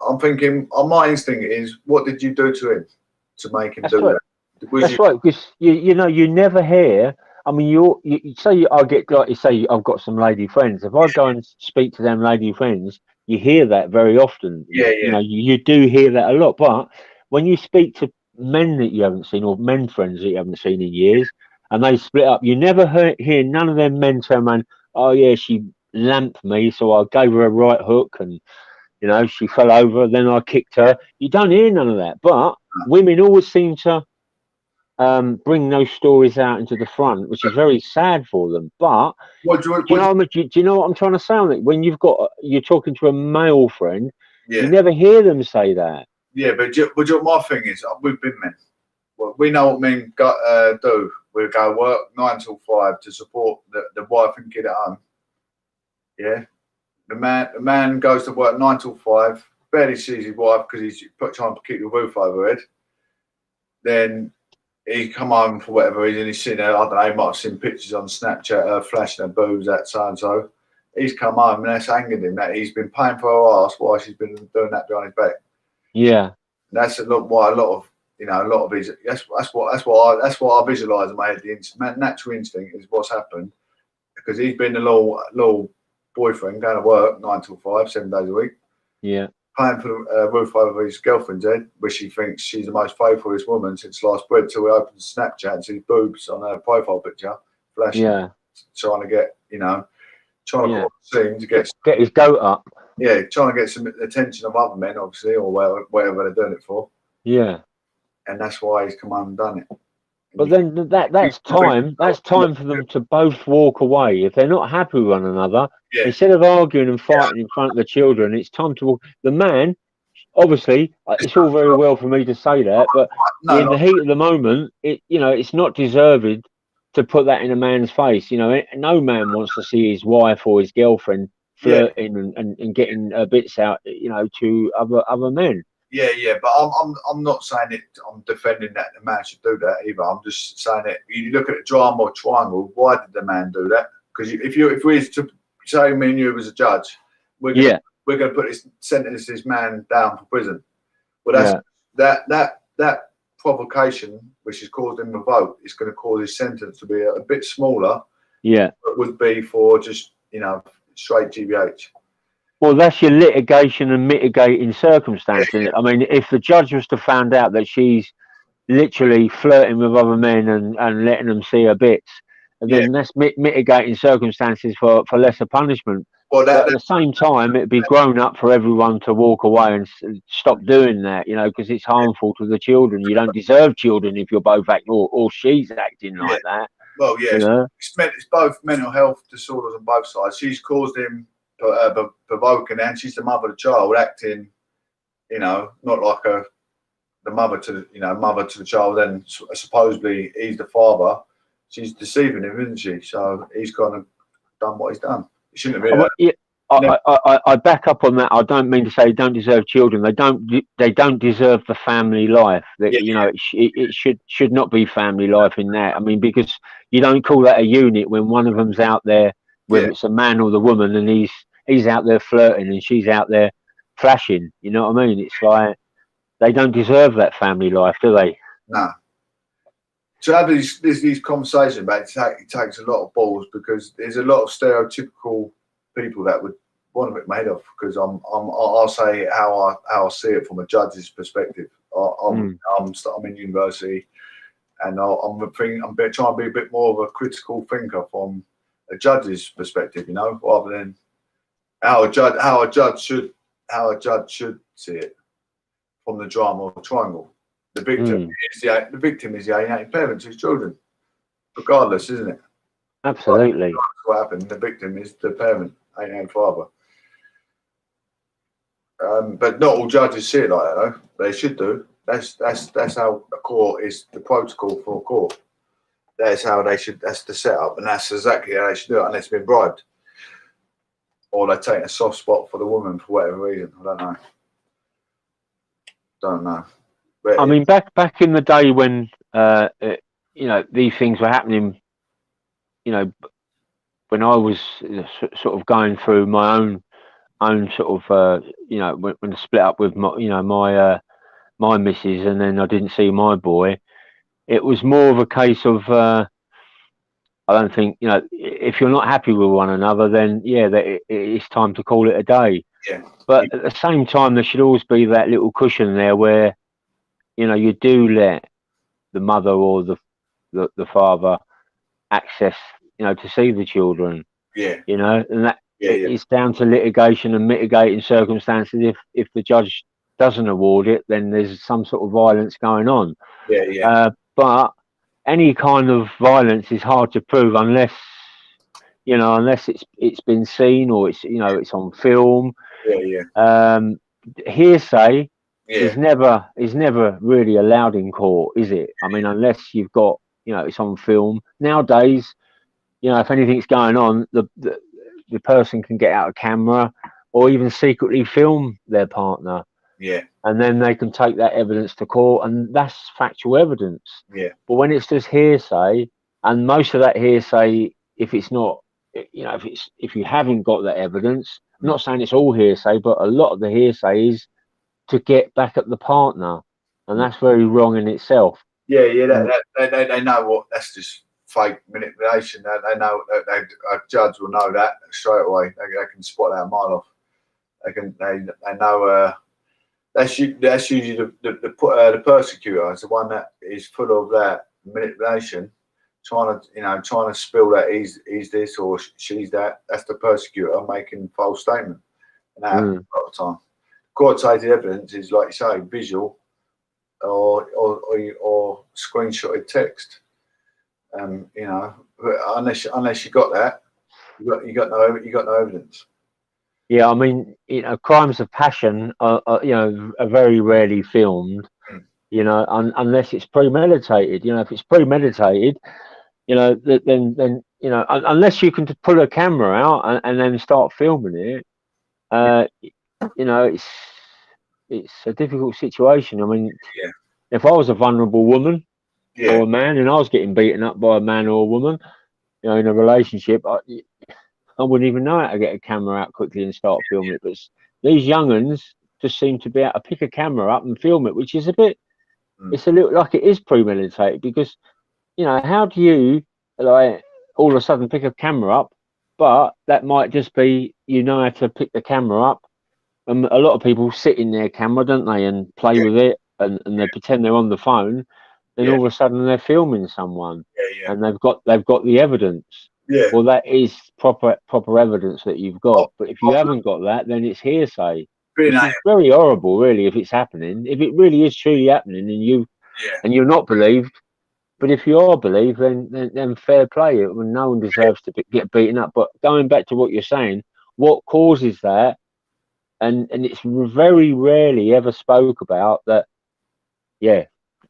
I'm thinking, my instinct is, what did you do to him to make him do that? That's right, because you know, you never hear. I mean, you say I get, like you say, I've got some lady friends. If I go and speak to them lady friends, you hear that very often. You know, you do hear that a lot. But when you speak to men that you haven't seen, or men friends that you haven't seen in years, and they split up, you never hear none of them men turn around, oh yeah, she lamped me, so I gave her a right hook, and you know, she fell over, then I kicked her. You don't hear none of that. But women always seem to bring those stories out into the front, which is very sad for them. But do you know what I'm trying to say on it? When you're talking to a male friend, you never hear them say that. Yeah, but my thing is, we've been men. Well, we know what men do. We go work 9 till 5 to support the wife and kid at home. Yeah, the man goes to work 9 till 5, barely sees his wife because he's trying to keep the roof over his head. Then he come home for whatever reason, he's seen her, I don't know, he might have seen pictures on Snapchat, flashing her boobs at so-and-so. He's come home and that's angered him, that he's been paying for her ass while she's been doing that behind his back. Yeah. And that's why a lot of his, that's what I visualise in my head. The natural instinct is what's happened, because he's been a little boyfriend going to work 9 till 5, 7 days a week. Yeah. Paying for the roof over his girlfriend's head, where she thinks she's the most faithfulest woman since sliced bread, till he opens Snapchat and sees boobs on her profile picture, flashing, trying to get, trying to seem to get his goat up. Yeah, trying to get some attention of other men, obviously, or whatever they're doing it for. Yeah. And that's why he's come home and done it. But then that's time for them to both walk away. If they're not happy with one another, instead of arguing and fighting in front of the children, it's time to walk. The man, obviously, it's all very well for me to say that, but in the heat of the moment, it's not deserved to put that in a man's face. You know, no man wants to see his wife or his girlfriend flirting and getting bits out, to other men. Yeah, but I'm not saying it. I'm defending that the man should do that either. I'm just saying that you look at the drama or triangle. Why did the man do that? Because if we to say me and you as a judge, we're we're going to put this man down for prison. Well, that provocation, which has caused him a vote, is going to cause his sentence to be a bit smaller. Yeah, it would be for just straight GBH. Well, that's your litigation and mitigating circumstance. Isn't it? I mean, if the judge was to find out that she's literally flirting with other men and letting them see her bits, then that's mitigating circumstances for lesser punishment. Well, but at the same time, it'd be grown up for everyone to walk away and stop doing that, because it's harmful to the children. You don't deserve children if you're both acting, or she's acting like that. Well, it's both mental health disorders on both sides. She's caused him provoking, and she's the mother of the child acting, not like the mother to the child. Then supposedly he's the father. She's deceiving him, isn't she? So he's kind of done what he's done. He shouldn't have been. I back up on that. I don't mean to say they don't deserve children. They don't deserve the family life. It should not be family life in that. I mean, because you don't call that a unit when one of them's out there, whether it's a man or the woman, and he's out there flirting and she's out there flashing. You know what I mean? It's like they don't deserve that family life, do they? No. To have these conversations about it takes a lot of balls, because there's a lot of stereotypical people that would want to be made of. Because I'll say how I see it from a judge's perspective. I'm in university, and I'm trying to be a bit more of a critical thinker from a judge's perspective, rather than how a judge should see it from the drama of a triangle. The victim is the alienated parents, his children, regardless, isn't it? Absolutely. What happened? The victim is the parent, alienated father. But not all judges see it like that, though. They should do. That's how a court is. The protocol for a court. That's how they should. That's the setup, and that's exactly how they should do it, unless they've been bribed, or they're taking a soft spot for the woman for whatever reason. I don't know. But I mean, back in the day when these things were happening, when I was sort of going through my own sort of when I split up with my my missus, and then I didn't see my boy, it was more of a case of I don't think, if you're not happy with one another, then it's time to call it a day. But at the same time, there should always be that little cushion there where you do let the mother or the father access, to see the children. And that it's down to litigation and mitigating circumstances. If the judge doesn't award it, then there's some sort of violence going on. But any kind of violence is hard to prove unless it's been seen, or it's on film. Hearsay is never really allowed in court, is it? I mean, unless you've got it's on film. Nowadays, if anything's going on, the person can get out a camera or even secretly film their partner. And then they can take that evidence to court, and that's factual evidence. But when it's just hearsay, and most of that hearsay, if it's not, if you haven't got that evidence, I'm not saying it's all hearsay, but a lot of the hearsay is to get back at the partner, and that's very wrong in itself. They know what, that's just fake manipulation. They know that a judge will know that straight away. They can spot that a mile off. They know. That's usually the persecutor is the one that is full of that manipulation, trying to spill that he's this or she's that. That's the persecutor making false statement. And that happens a lot of the time. Court-tated evidence is, like you say, visual or screenshotted text. Unless you got that, you got no evidence. Yeah, I mean, crimes of passion are very rarely filmed, unless it's premeditated. If it's premeditated, then unless you can pull a camera out and then start filming it, it's a difficult situation. I mean, if I was a vulnerable woman or a man, and I was getting beaten up by a man or a woman, in a relationship, I wouldn't even know how to get a camera out quickly and start filming it. But these young uns just seem to be able to pick a camera up and film it, which is a bit, it's a little like it is premeditated, because, you know, how do you, like, all of a sudden pick a camera up? But that might just be, you know how to pick the camera up. And a lot of people sit in their camera, don't they, and play with it, and they pretend they're on the phone. Then all of a sudden they're filming someone, and they've got the evidence. Yeah. Well, that is proper evidence that you've got. But if you haven't got that, then it's hearsay. Which is very horrible, really, if it's happening. If it really is truly happening, and you're not believed. But if you are believed, then fair play. No one deserves to get beaten up. But going back to what you're saying, what causes that? And it's very rarely ever spoke about that. Yeah,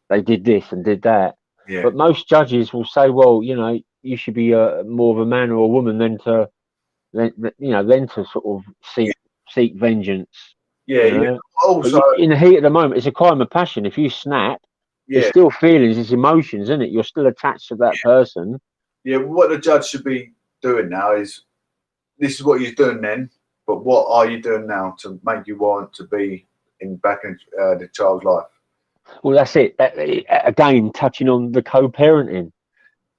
they did this and did that. Yeah. But most judges will say, well, you know, you should be more of a man or a woman than to sort of seek vengeance. Yeah. You know? Also, in the heat of the moment, it's a crime of passion. If you snap, it's still feelings, it's emotions, isn't it? You're still attached to that person. Yeah. What the judge should be doing now is, this is what you're doing then, but what are you doing now to make you want to be back in the child's life? Well, that's it. Again, touching on the co-parenting.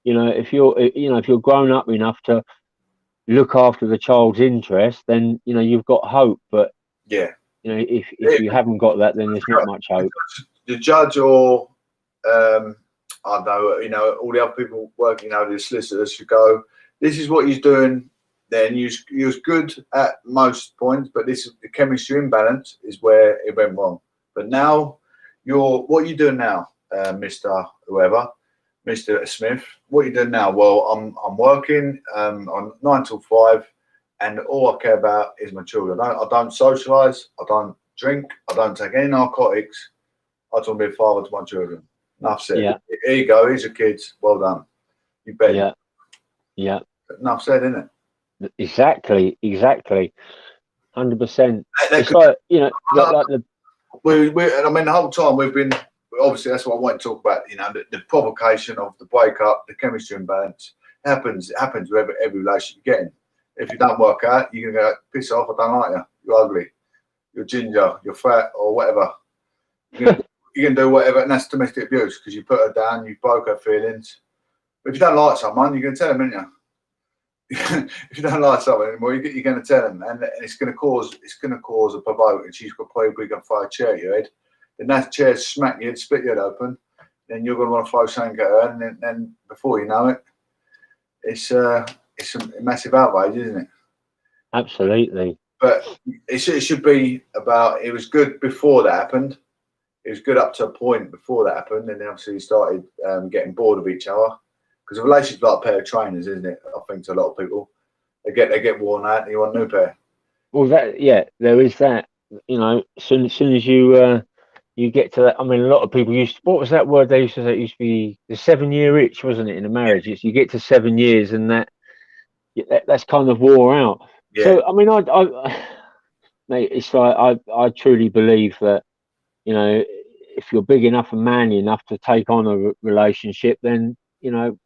You know, if you're grown up enough to look after the child's interest, then you know you've got hope. But you know, if you haven't got that, then there's not much hope. The judge, or I don't know, you know, all the other people working, you know, the solicitors should go, this is what he's doing. Then he was good at most points, but this is the chemistry imbalance is where it went wrong. But now what are you doing now, Mr. Whoever, Mr. Smith? What are you doing now? Well, I'm working on 9 till 5, and all I care about is my children. I don't socialise. I don't drink. I don't take any narcotics. I just want to be a father to my children. Enough said. Yeah. Here you go. Here's your kids. Well done. You bet. Yeah. Yeah. Enough said, isn't it? Exactly. 100%. It's like, you know, like the. I mean, the whole time we've been, obviously that's what I want to talk about. You know, the provocation of the breakup, the chemistry imbalance happens. It happens with every relationship you get in. If you don't work out, you're gonna go, piss off. I don't like you. You're ugly. You're ginger. You're fat, or whatever. You can do whatever, and that's domestic abuse because you put her down, you broke her feelings. But if you don't like someone, you're gonna tell them, aren't you? If you don't like someone anymore, you're going to tell them, and it's going to cause a provoke, and she's probably going to throw a chair at your head. Then that chair smack your head, split your head open. Then you're going to want to throw something at her, and then before you know it, it's a massive outrage, isn't it? Absolutely. But it should be about. It was good before that happened. It was good up to a point before that happened, and then obviously you started getting bored of each other. Because a relationship's like a pair of trainers, isn't it? I think to a lot of people, they get worn out, and you want a new pair. Well, there is that. You know, soon as you get to that. I mean, a lot of people what was that word they used to say? It used to be the 7-year itch, wasn't it? In a marriage, it's you get to 7 years, and that's kind of wore out. Yeah. So, I mean, mate, it's like I truly believe that, you know, if you're big enough and manly enough to take on a relationship, then, you know,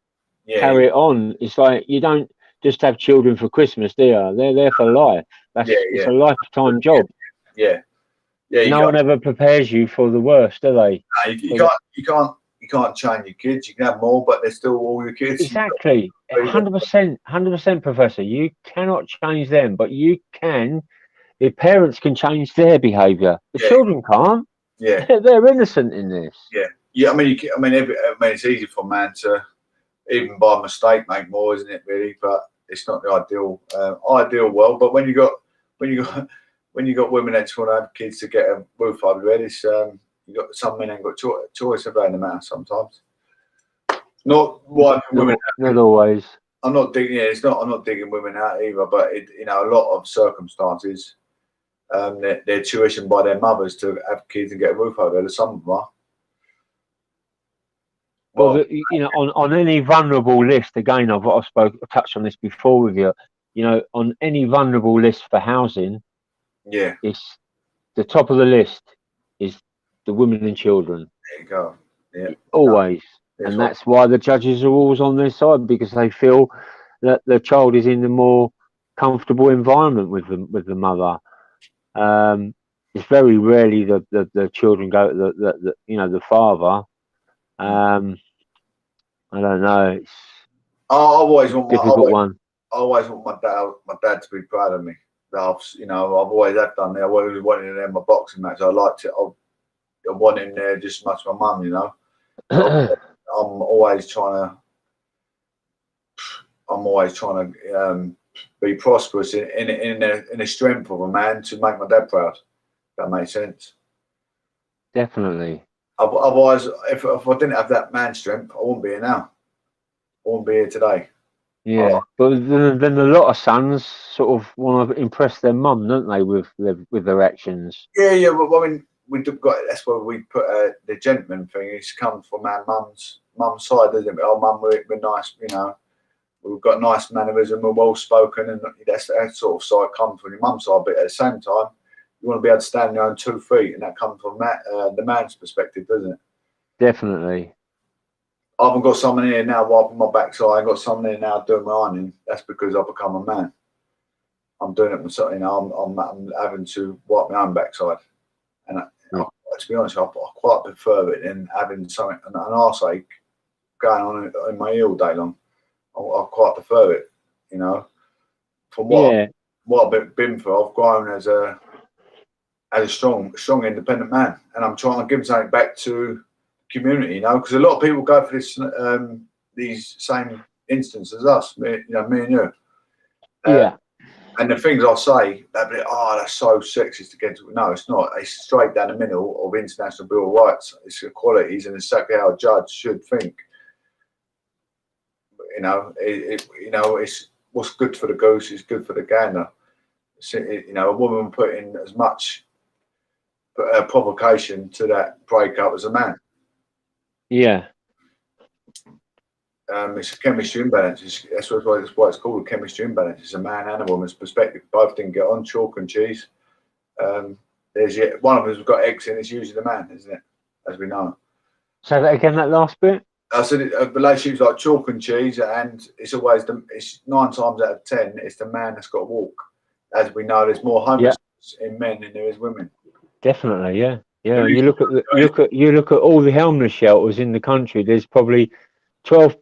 carry it on. It's like you don't just have children for Christmas, do you? They're there for life. It's a lifetime job. No one ever prepares you for the worst, do they? No, you can't change your kids. You can have more, but they're still all your kids. Exactly. 100%, Professor. You cannot change them, but you can. The parents can change their behaviour. The children can't. Yeah, they're innocent in this. Yeah. I mean, it's easy for a man to, even by mistake, make more, isn't it? Really, but it's not the ideal world. But when you got women that just want to have kids to get a roof over their head, it's you got some men ain't got choice about the matter sometimes. Not one women. Not always. I'm not digging. I'm not digging women out either. But a lot of circumstances, they're tuitioned by their mothers to have kids and get a roof over their head. Some of them are. Well, you know, on any vulnerable list, again, I've touched on this before with you. You know, on any vulnerable list for housing, it's the top of the list is the women and children. There you go. Yeah, always, and that's why the judges are always on their side, because they feel that the child is in a more comfortable environment with the mother. It's very rarely the children go to the the father. I don't know. It's I always want a difficult one. I always want my dad to be proud of me. That I've always have done that. I always wanted him in my boxing match. I liked it. I want him there just as much as my mum. I'm always trying to be prosperous in the strength of a man to make my dad proud. If that makes sense. Definitely. Otherwise, if I didn't have that man strength, I wouldn't be here now. I wouldn't be here today. Yeah, but then a lot of sons sort of want to impress their mum, don't they, with their actions? Yeah. But I mean, we've got that's where we put the gentleman thing. It's come from our mum's side, doesn't it? Oh, mum, we're nice. We've got nice mannerism. We're well spoken, and that sort of side comes from your mum's side. But at the same time, you want to be able to stand on your own 2 feet, and that comes from the man's perspective, doesn't it? Definitely. I haven't got someone here now wiping my backside. I've got someone here now doing my ironing. That's because I've become a man. I'm doing it myself. I'm having to wipe my own backside. And to be honest, I quite prefer it than having something, an arseache going on in my ear all day long. I quite prefer it, From what I've been through, I've grown as a strong, independent man. And I'm trying to give something back to community, because a lot of people go for this these same instances as us, me and you. And the things I say, they'll be like, oh, that's so sexist against. No, it's not. It's straight down the middle of International Bill of Rights. It's equalities, and it's exactly how a judge should think. It's what's good for the goose is good for the gander. A woman put in as much provocation to that breakup as a man. Yeah. It's a chemistry imbalance. That's why it's called a chemistry imbalance. It's a man and a woman's perspective. Both didn't get on, chalk and cheese. There's one of them's got eggs in. It's usually the man, isn't it? As we know. Say that again. That last bit. I said a relationship's like chalk and cheese, and it's always it's 9 times out of 10 it's the man that's got to walk. As we know, there's more homelessness in men than there is women. Definitely, yeah. You look at all the homeless shelters in the country. There's probably 12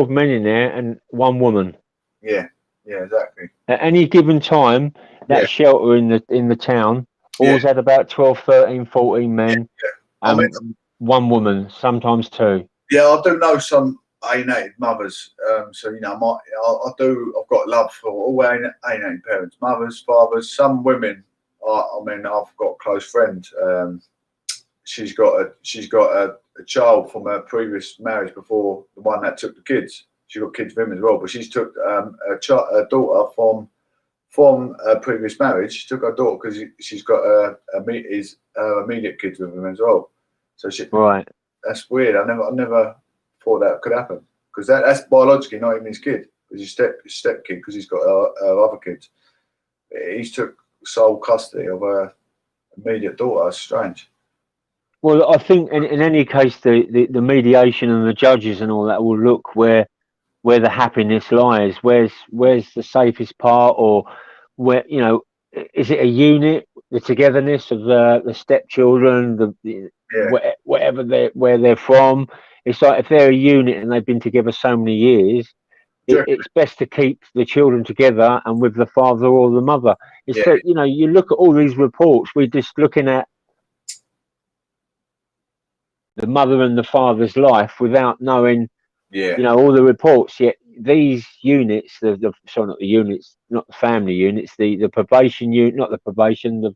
men in there and 1 woman. Yeah, exactly. At any given time, that shelter in the town always had about 12, 13, 14 men and 1 woman, sometimes 2. Yeah, I do know some alienated mothers. I've got love for all alienated parents, mothers, fathers. Some women. I've got a close friend. She's got a child from her previous marriage before the one that took the kids. She got kids with him as well, but she's took a daughter from her previous marriage. She took her daughter because she's got his immediate kids with him as well. So that's weird. I never thought that could happen because that's biologically not even his kid. It's his step kid because he's got other kids. He's took sole custody of her immediate daughter. It's strange. Well, I think in any case, the mediation and the judges and all that will look where the happiness lies. Where's the safest part, or where is it a unit? The togetherness of the stepchildren, where they're from. It's like if they're a unit and they've been together so many years, it's best to keep the children together and with the father or the mother. Instead, you look at all these reports. We're just looking at the mother and the father's life without knowing, all the reports. Yet these units, not the family units, the probation unit, not the probation,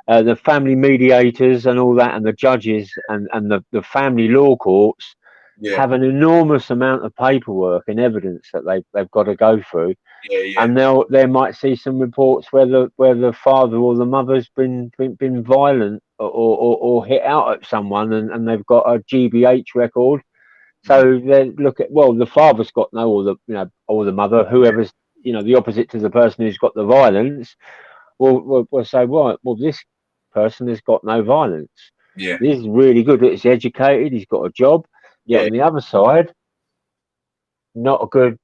the family mediators and all that, and the judges and the family law courts have an enormous amount of paperwork and evidence that they've got to go through. And they might see some reports where the father or the mother's been violent or hit out at someone, and they've got a GBH record. So they look at, the father's got or the mother, whoever's the opposite to the person who's got the violence, will say, well, this person has got no violence. Yeah, this is really good. He's educated. He's got a job. Yet on the other side, not a good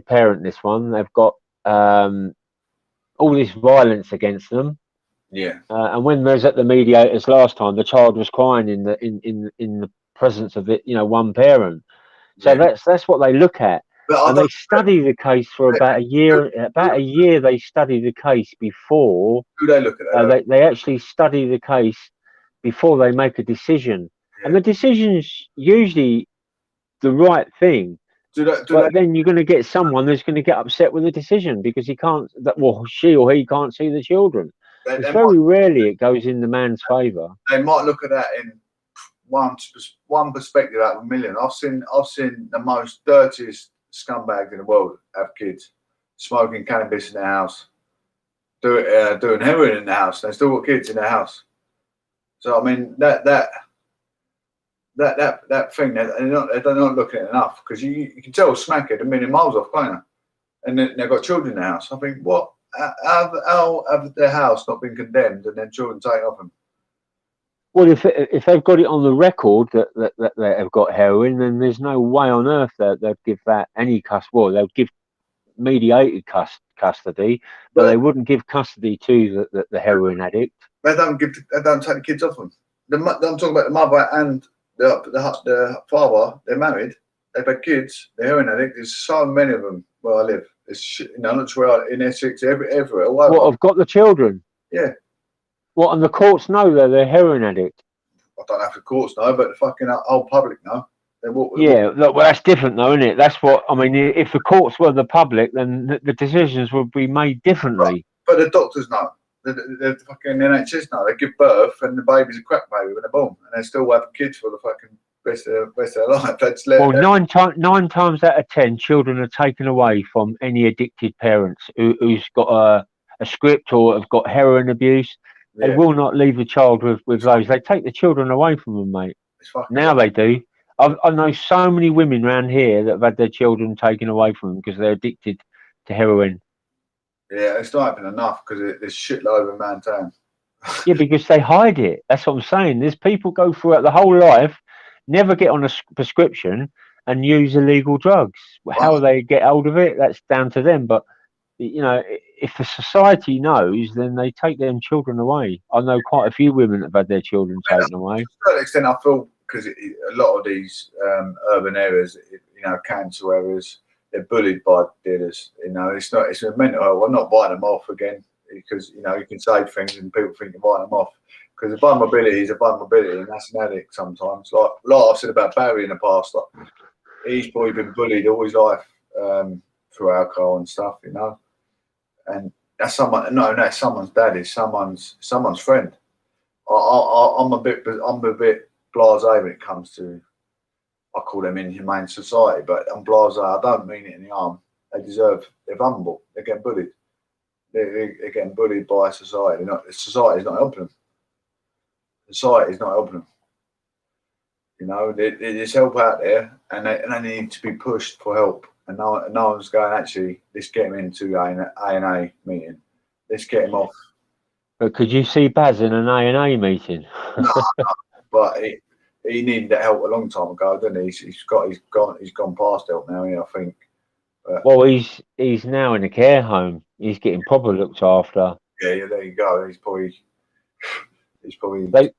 parent. This one, they've got all this violence against them, Yeah. And when they was at the mediators last time, the child was crying in the presence of the one parent. So Yeah. that's what they look at, But I and they don't, study the case for about a year. About a year, they study the case before who they look at that? they actually study the case before they make a decision, and Yeah. the decision's usually the right thing. Do they, But then you're going to get someone that's going to get upset with the decision because he can't, she or he can't see the children. It's very rarely it goes in the man's favour. they might look at that in one perspective out of a million. I've seen the most dirtiest scumbags in the world have kids smoking cannabis in their house, doing heroin in the house. They still got kids in their house. So I mean that thing they're not looking at enough, because you can tell smack it a million miles off, can't you? And then they've got children in the house. I think, what? How have their house not been condemned and then children taken off them? Well, if they've got it on the record that they have got heroin, then there's no way on earth that they'd give that any custody. Well, they'd give mediated custody, but they wouldn't give custody to the heroin addict. They don't take the kids off them. I'm talking about the mother and the father. They're married. They've had kids. They're heroin addicts. There's so many of them where I live. It's not where in Essex, everywhere. What, have got the children? Yeah. What, and the courts know they're heroin addict? I don't have the courts know, but the fucking whole public know. Yeah, look, well, that's different though, isn't it? That's what I mean. If the courts were the public, then the decisions would be made differently. Right. But the doctors know. The fucking NHS know. They give birth and the baby's a crack baby when they're born, and they still have kids for the fucking rest of their life. Well, 9 times out of 10, children are taken away from any addicted parents who's got a script or have got heroin abuse. They will not leave the child with those. They take the children away from them, mate. Now they do. I know so many women around here that have had their children taken away from them because they're addicted to heroin. Yeah, it's not happening enough because there's shitload of man town. Yeah, because they hide it. That's what I'm saying. There's people go throughout the whole life, never get on a prescription and use illegal drugs. How they get hold of it, that's down to them. But, if the society knows, then they take their children away. I know quite a few women that have had their children taken away. To a certain extent, I feel, because a lot of these urban areas, council areas, they're bullied by dealers. It's a mental health. I'm not biting them off again, because you can say things and people think you're biting them off. Because the vulnerability is a vulnerability, and that's an addict sometimes. Like I've said about Barry in the past, like, he's probably been bullied all his life through alcohol and stuff, and that's someone's daddy, someone's friend. I'm a bit blasé when it comes to, I call them inhumane society, but I'm blasé. I don't mean it in the arm. They're vulnerable. They're getting bullied. They're getting bullied by society. Society's not helping them. Society's not helping them. There's help out there, and they need to be pushed for help. And no one's going, actually, let's get him into A&A meeting. Let's get him off. But could you see Baz in an A&A meeting? No, but he needed that help a long time ago, didn't he? He's gone past help now, I think. But, well, he's now in a care home. He's getting properly looked after. Yeah, there you go. He's probably.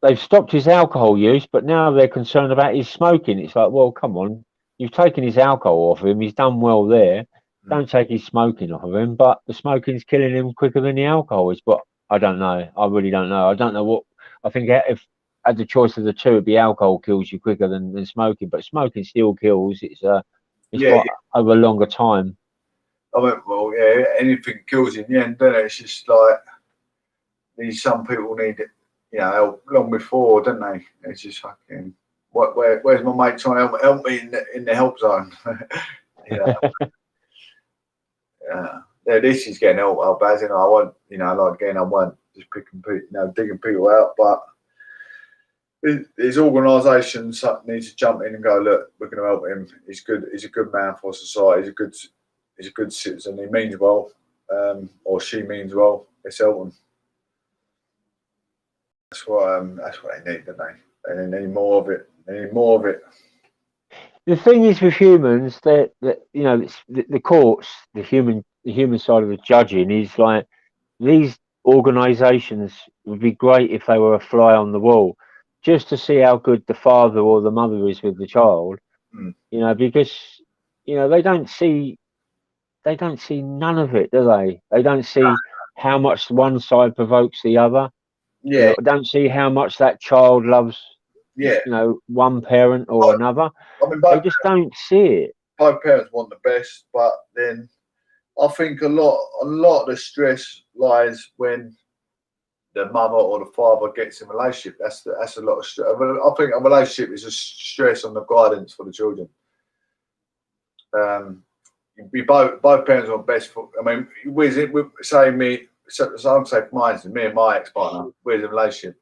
They've stopped his alcohol use, but now they're concerned about his smoking. It's like, well, come on, you've taken his alcohol off him. He's done well there. Don't take his smoking off of him. But the smoking's killing him quicker than the alcohol is. But I don't know. I really don't know. I don't know what. I think if had the choice of the two, it'd be alcohol kills you quicker than smoking. But smoking still kills. It's over a longer time. I mean, well, yeah, anything kills you in the end, doesn't it? It's just like some people need it, help long before, don't they? It's just fucking. Where's my mate trying to help me in the help zone? Yeah, this is getting help, Baz. I want, I want just picking people, digging people out, but these organisations need to jump in and go, look, we're going to help him. He's good. He's a good man for society. He's a good citizen. He means well, or she means well. Let's help him. That's what they need, don't they? They need more of it. They need more of it. The thing is with humans that the courts, the human side of the judging is like these organisations would be great if they were a fly on the wall, just to see how good the father or the mother is with the child. You know, because you know they don't see none of it, do they? They don't see how much one side provokes the other. You Yeah, know, don't see how much that child loves, yeah. you know, one parent or another. I mean, They just don't see it. both parents want the best, but then I think a lot of the stress lies when the mother or the father gets in a relationship. That's a lot of stress. I think a relationship is a stress on the guidance for the children. We both parents want best for. I mean, say me. So I'm saying for mine, me and my ex-partner, we're in a relationship.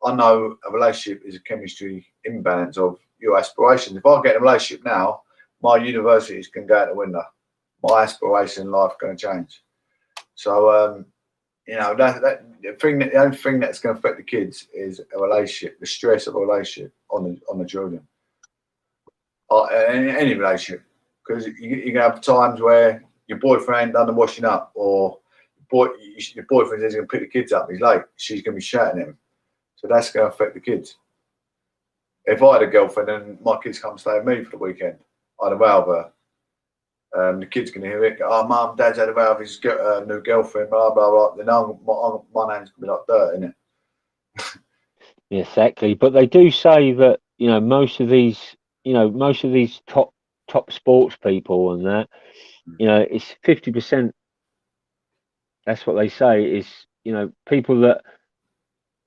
I know a relationship is a chemistry imbalance of your aspirations. If I get in a relationship now, my universities can go out the window. My aspiration in life going to change. So, you know, the only thing that's going to affect the kids is a relationship, the stress of a relationship on the children. Any relationship, because you're going to have times where your boyfriend done the washing up, or your boyfriend is going to pick the kids up. He's late. She's going to be shouting at him. So that's going to affect the kids. If I had a girlfriend and my kids come stay with me for the weekend, I'd have rather the kids can hear it. Oh, mum, dad's had a row with his new girlfriend, blah, blah, blah. Then my name's going to be like dirt, isn't it? Yeah, exactly. But they do say that, you know, most of these top sports people and that, you know, it's 50%. That's what they say is, you know, people that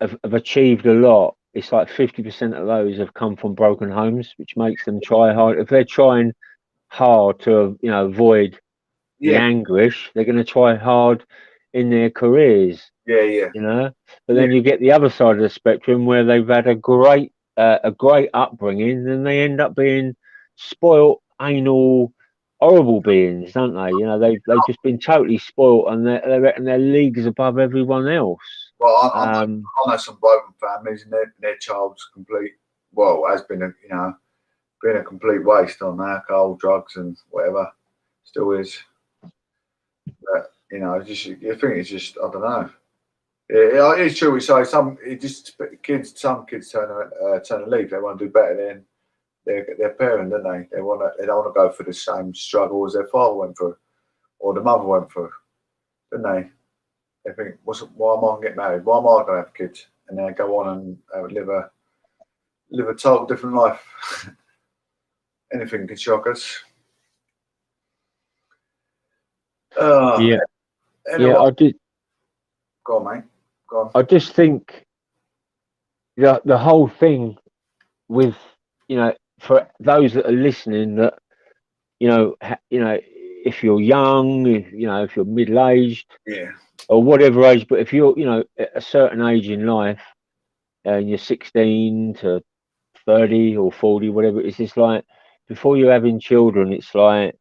have achieved a lot. It's like 50% of those have come from broken homes, which makes them try hard. If they're trying hard to, you know, avoid the anguish, they're going to try hard in their careers. Yeah. You know, but then you get the other side of the spectrum where they've had a great upbringing, and they end up being spoilt, anal, horrible beings, don't they? You know, they've just been totally spoilt, and they reckon they're leagues above everyone else. Well, I know some broken families, and their child's has been a complete waste on alcohol, drugs, and whatever. Still is. But you know, I think it's just I don't know. It's true. We say some kids turn a leaf. They want to do better than their parent, don't they? They don't want to go through the same struggle as their father went through, or the mother went through, don't they? They think, why am I going to get married? Why am I going to have kids? And then go on and live a total different life. Anything can shock us. Yeah. Anyway, Yeah, I did. go on, mate. Go on. I just think the whole thing with, you know, for those that are listening, that you know, if you're young, if you're middle aged, or whatever age, but if you're, you know, at a certain age in life, and you're 16 to 30 or 40, whatever, it's just like before you're having children, it's like,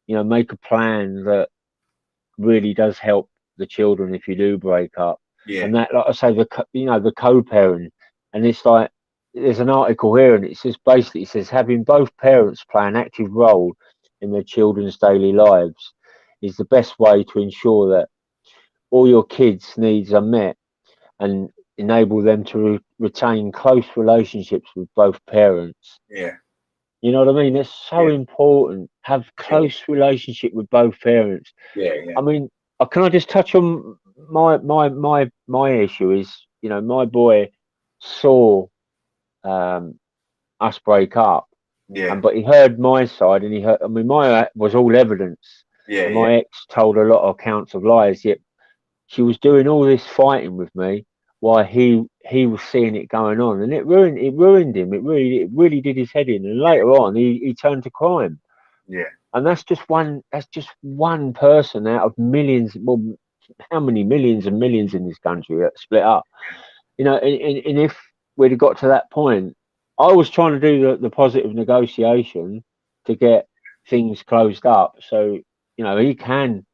you know, make a plan that really does help the children if you do break up. And that, like I say, the co-parent, and it's like there's an article here, and it says basically having both parents play an active role in their children's daily lives is the best way to ensure that all your kids' needs are met and enable them to retain close relationships with both parents. Yeah. You know what I mean? It's so important. Have close relationship with both parents. Yeah. I mean, can I just touch on my issue? Is, you know, my boy saw us break up, but he heard my side, and he heard. I mean, my was all evidence. And my ex told a lot of accounts of lies. Yet she was doing all this fighting with me while he was seeing it going on, and it ruined him. It really did his head in. And later on, he turned to crime. Yeah. And that's just one person out of millions. Well, how many millions and millions in this country that split up? You know, and if we'd have got to that point, I was trying to do the positive negotiation to get things closed up, so you know he can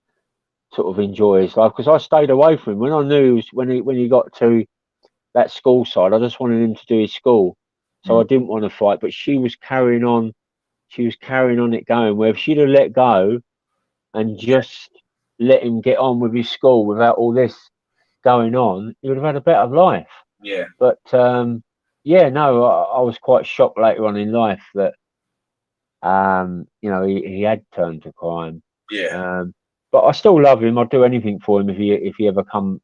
sort of enjoy his life. Because I stayed away from him when I knew when he got to that school side. I just wanted him to do his school, so I didn't want to fight. But she was carrying on. She was carrying on it going. Where if she'd have let go and just let him get on with his school without all this, going on, he would have had a better life. Yeah. But yeah, no, I was quite shocked later on in life that you know, he had turned to crime. Yeah. But I still love him. I'd do anything for him if he ever come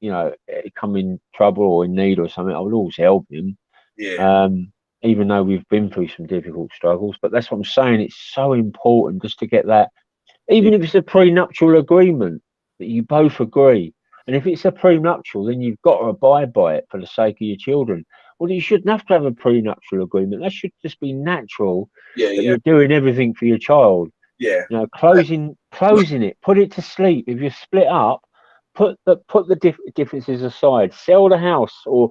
you know, come in trouble or in need or something. I would always help him. Yeah. Even though we've been through some difficult struggles. But that's what I'm saying. It's so important just to get that, even if it's a prenuptial agreement that you both agree. And if it's a prenuptial, then you've got to abide by it for the sake of your children. Well, you shouldn't have to have a prenuptial agreement. That should just be natural. Yeah. That Yeah. you're doing everything for your child. Yeah. You know, closing it, put it to sleep. If you're split up, put the differences aside. Sell the house, or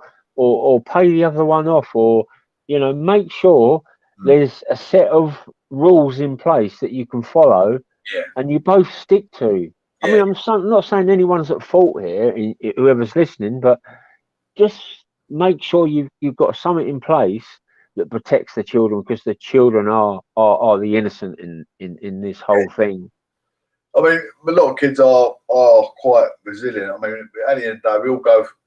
pay the other one off, or you know, make sure there's a set of rules in place that you can follow, Yeah. and you both stick to. I Yeah. mean, I'm not saying anyone's at fault here, whoever's listening, but just make sure you've got something in place that protects the children, because the children are the innocent in this whole thing. I mean, a lot of kids are quite resilient. I mean, at the end of the day, we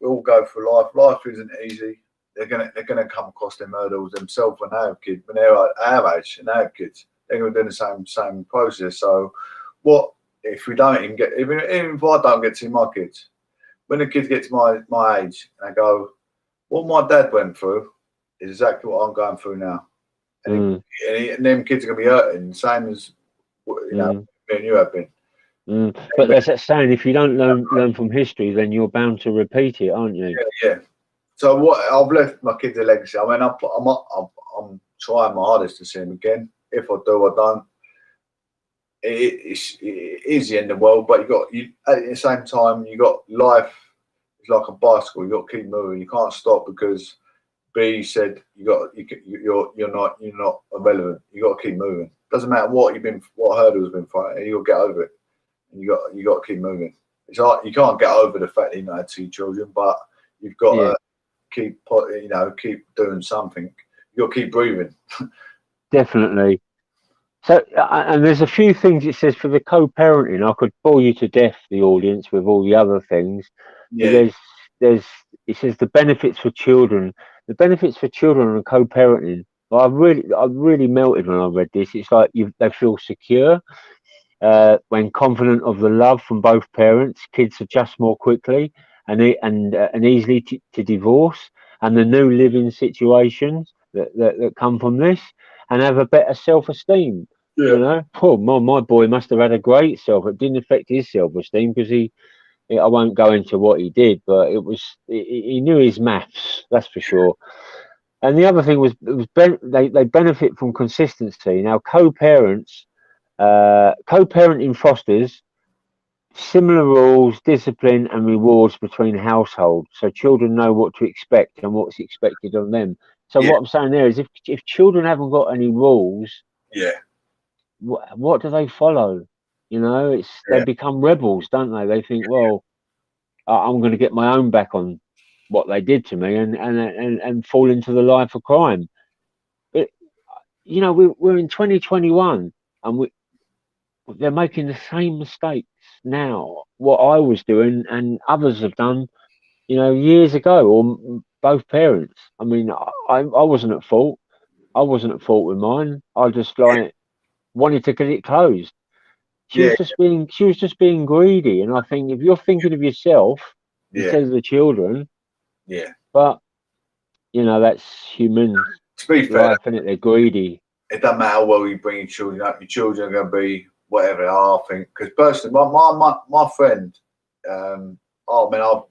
all go through life. Life isn't easy. They're gonna come across them hurdles themselves when they have kids. When they're our age and they have kids, they're gonna do the same process. So, what if we don't even get, even if I don't get to see my kids, when the kids get to my age and they go, what my dad went through is exactly what I'm going through now, and them kids are gonna be hurting, same as you know, me and you have been. But there's that saying: if you don't learn from history, then you're bound to repeat it, aren't you? Yeah. So what I've left my kids a legacy. I mean, I'm trying my hardest to see them again. If I do, I don't. It is the end of the world, but at the same time, you got life. It's like a bicycle. You got to keep moving. You can't stop because B said you're not irrelevant. You got to keep moving. Doesn't matter what hurdles been fighting. You got to get over it. And you got to keep moving. It's hard. You can't get over the fact that you had 2 children, but you've got to keep doing something. You got to keep breathing. Definitely. So, and there's a few things it says for the co-parenting. I could bore you to death, the audience, with all the other things. Yeah. But it says the benefits for children. The benefits for children and co-parenting. Well, I really melted when I read this. It's like they feel secure. When confident of the love from both parents, kids adjust more quickly and easily to divorce and the new living situations that come from this, and have a better self-esteem. Yeah. You know, oh, my boy must have had a great it didn't affect his self-esteem because I won't go into what he did, but he knew his maths, that's for sure. And the other thing was they benefit from consistency. Now, co-parenting fosters similar rules, discipline, and rewards between households, so children know what to expect and what's expected of them. So what I'm saying there is, if children haven't got any rules, what do they follow? You know, they become rebels, don't they? They think, well, I'm going to get my own back on what they did to me, and fall into the life of crime. But you know, we're in 2021, and they're making the same mistakes now. What I was doing and others have done, you know, years ago, or both parents. I mean, I wasn't at fault. I wasn't at fault with mine. I just wanted to get it closed. She was just being greedy. And I think if you're thinking of yourself instead of the children, but you know, that's human To be fair, life, isn't it? They're greedy. it doesn't matter how well you bring your children up. Your children are going to be whatever they are. I think, because personally, my friend,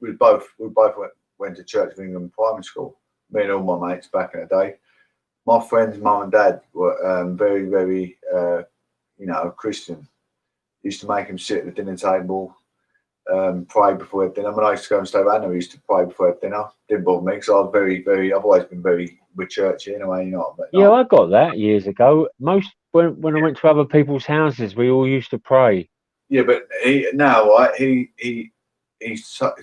we both went to Church of England primary school. Me and all my mates back in the day. My friend's mum and dad were very, very, Christian. Used to make him sit at the dinner table, pray before dinner. When I used to go and stay with Anna, we used to pray before dinner. Didn't bother me because I was very, very. I've always been very with churchy anyway. Yeah, I got that years ago. When I went to other people's houses, we all used to pray. Yeah, but he's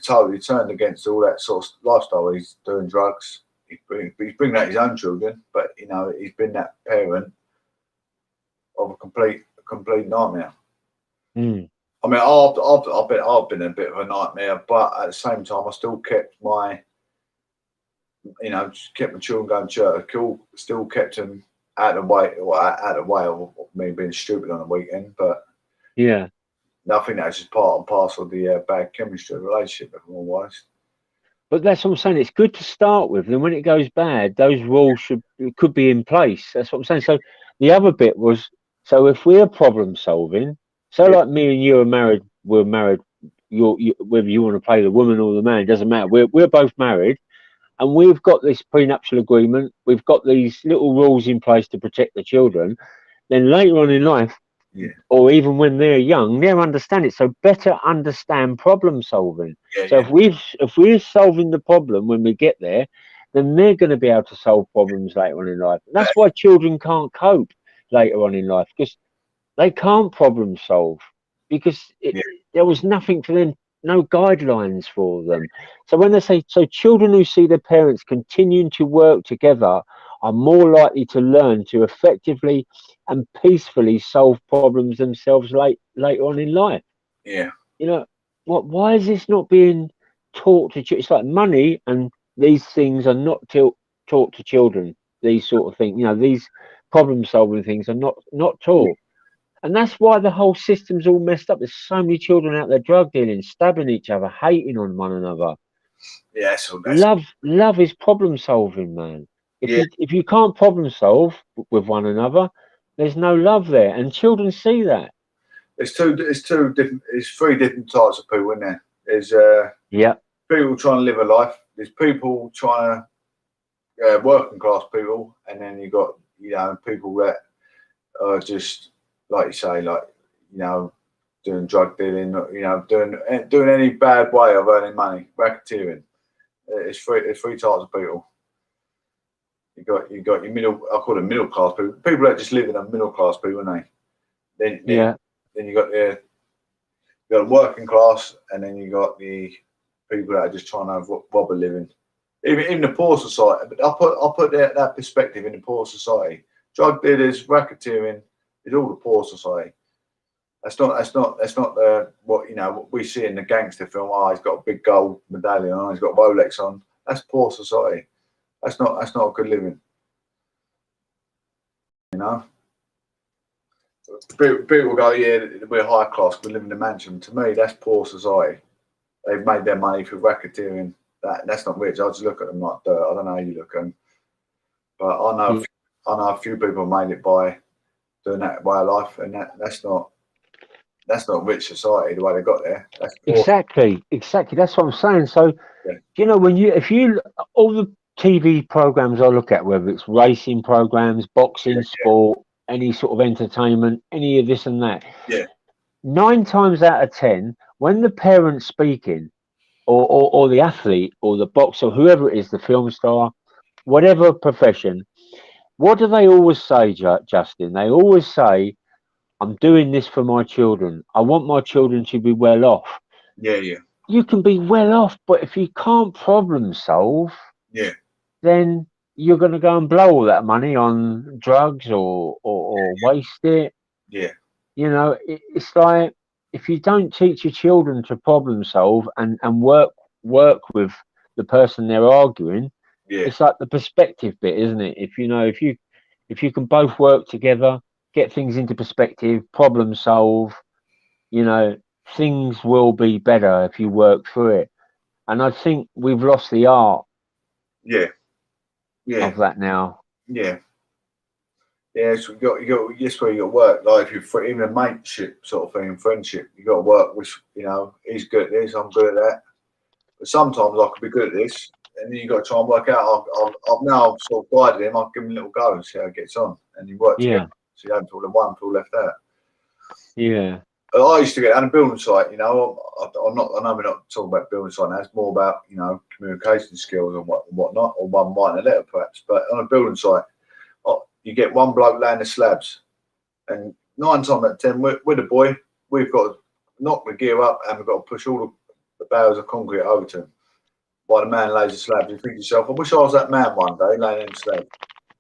totally turned against all that sort of lifestyle. He's doing drugs. He's bringing out his own children, but he's been that parent of a complete nightmare. I mean, I've been a bit of a nightmare, but at the same time, I still kept my, kept my children going to church. Still kept them out of the way of me being stupid on the weekend. But Yeah. I think that's just part and parcel of the bad chemistry of the relationship, if I'm honest. But that's what I'm saying. It's good to start with. Then when it goes bad, those rules could be in place. That's what I'm saying. So the other bit was, so if we're problem solving, so Yeah. like me and you are married, we're married. Whether you want to play the woman or the man, it doesn't matter. We're both married, and we've got this prenuptial agreement. We've got these little rules in place to protect the children. Then later on in life, Yeah. or even when they're young, they'll understand it. So better understand problem solving. Yeah, So if we're solving the problem when we get there, then they're going to be able to solve problems later on in life. And that's why children can't cope later on in life, because they can't problem solve, because there was nothing for them, no guidelines for them. So when they say, so children who see their parents continuing to work together are more likely to learn to effectively and peacefully solve problems themselves later on in life. Yeah. Why is this not being taught to children? It's like money and these things are not taught to children. These sort of things, these problem solving things are not taught. And that's why the whole system's all messed up. There's so many children out there drug dealing, stabbing each other, hating on one another. Yeah. So that's, Love is problem solving, man. Yeah. If you can't problem solve with one another, there's no love there, and children see that. It's three different types of people, isn't there? There's Yeah, people trying to live a life. There's people trying to working class people, and then you got people that are just like you say, doing drug dealing, doing any bad way of earning money, racketeering. It's three types of people. You got your middle. I call them middle class people. People that just live in a middle class people, aren't they? Then you got the working class, and then you got the people that are just trying to rob a living. Even the poor society. But I'll put that perspective in the poor society. Drug dealers, racketeering is all the poor society. That's not what we see in the gangster film. Oh, he's got a big gold medallion on. He's got Rolex on. That's poor society. That's not a good living. People go, yeah, we're high class. We live in a mansion. To me, that's poor society. They've made their money through racketeering. That's not rich. I just look at them like dirt. I don't know how you look at them, but I know a few people made it by doing that way of life, and that's not rich society the way they got there. That's poor. exactly. That's what I'm saying. So all the TV programs I look at, whether it's racing programs, boxing, sport, any sort of entertainment, any of this and that. Yeah. 9 times out of 10, when the parent's speaking, or the athlete, or the boxer, whoever it is, the film star, whatever profession, what do they always say, Justin? They always say, I'm doing this for my children. I want my children to be well off. Yeah. You can be well off, but if you can't problem solve, then you're going to go and blow all that money on drugs or waste it. Yeah. It's like, if you don't teach your children to problem solve and work with the person they're arguing, it's like the perspective bit, isn't it? If you can both work together, get things into perspective, problem solve, things will be better if you work through it. And I think we've lost the art of that now. Yeah. Yeah, so you got yes, where you got to work. Like if you're even a mateship sort of thing, friendship, you got to work with. He's good at this, I'm good at that. But sometimes I could be good at this, and then you got to try and work out. I've now sort of guided him. I'll give him a little go and see how it gets on, and he works. Yeah. So you don't feel the one feel left out. Yeah. I used to get on a building site. I'm not. I know we're not talking about building site now. It's more about communication skills and whatnot, or one writing a letter perhaps. But on a building site, you get one bloke laying the slabs, and 9 times out of 10, with the boy, we've got to knock the gear up and we've got to push all the barrels of concrete over to him. While the man lays the slabs, you think to yourself, I wish I was that man one day laying in the slab.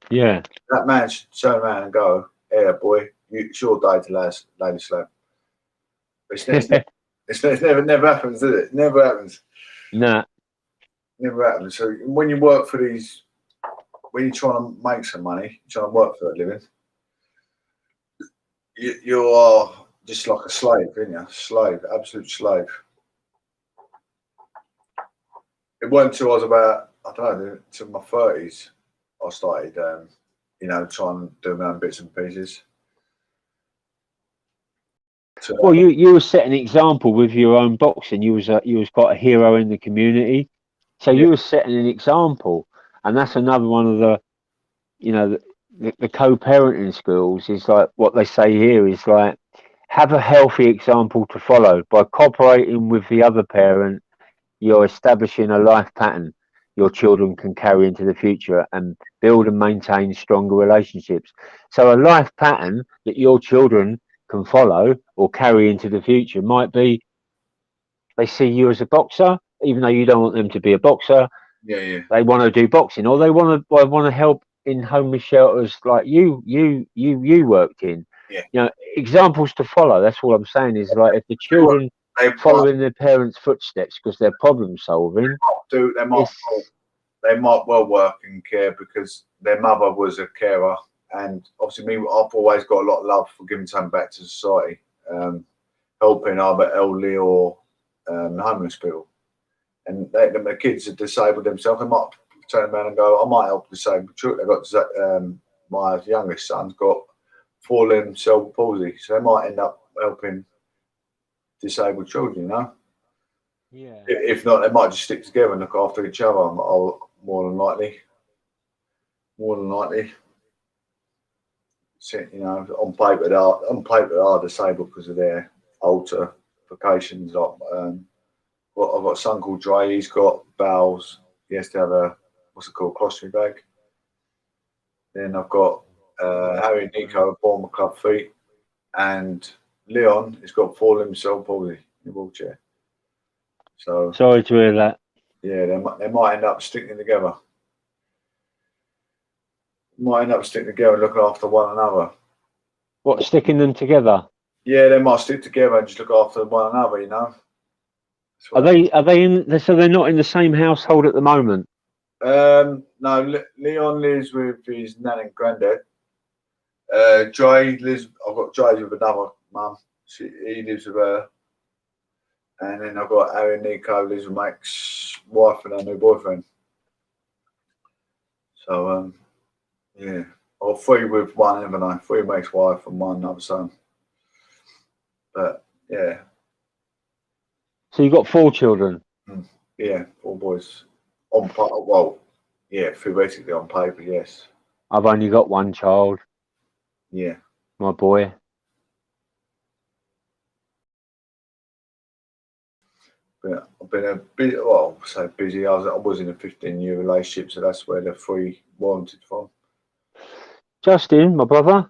Yeah. That man should turn around and go, "Hey, boy, it's your day to lay the slab." Never happens, does it? Never happens. Nah. Never happens. So when you work for these, when you're trying to make some money, trying to work for a living, you are just like a slave, aren't you? Slave, absolute slave. It wasn't until I was about, I don't know, to my 30s, I started, you know, trying to do my own bits and pieces. Well, you were setting an example with your own boxing. You was quite a hero in the community, so you were setting an example, and that's another one of the, you know, the co-parenting skills is like what they say here is like have a healthy example to follow. By cooperating with the other parent, you're establishing a life pattern your children can carry into the future and build and maintain stronger relationships. So a life pattern that your children can follow or carry into the future might be they see you as a boxer, even though you don't want them to be a boxer. They want to do boxing, or they want to help in homeless shelters like you worked in. You know, examples to follow. That's all I'm saying is like if the children following their parents' footsteps because they're problem solving, they might well work in care because their mother was a carer, and obviously me, I've always got a lot of love for giving something back to society, helping either elderly or homeless people. And the kids are disabled themselves. They might turn around and go, I might help disabled children. My youngest son's got 4-limb cerebral palsy, so they might end up helping disabled children, you know? Yeah. If not, they might just stick together and look after each other, more than likely. So, you know, on paper they are disabled because of their altercations. Like, I've got a son called Dre. He's got bowels. He has to have a colostomy bag. Then I've got Harry and Nico born with club feet, and Leon has got 4-limb cerebral palsy in a wheelchair. So sorry to hear that. Yeah, they might end up sticking together. Might end up sticking together and looking after one another. What, sticking them together? Yeah, they might stick together and just look after one another, you know. Are they in? So they're not in the same household at the moment. No, Leon lives with his nan and granddad. Dre lives. I've got Dre with another mum. He lives with her. And then I've got Harry and Nico lives with my ex-wife and her new boyfriend. So yeah, or 3 with one, haven't I? 3 with my ex-wife and 1 other son. But yeah. So you've got 4 children? Yeah, 4 boys. Well, yeah, theoretically on paper, yes. I've only got 1 child. Yeah. My boy. But I've been a bit, well, so busy. I was in a 15-year relationship, so that's where the 3 warranted from. Justin, my brother,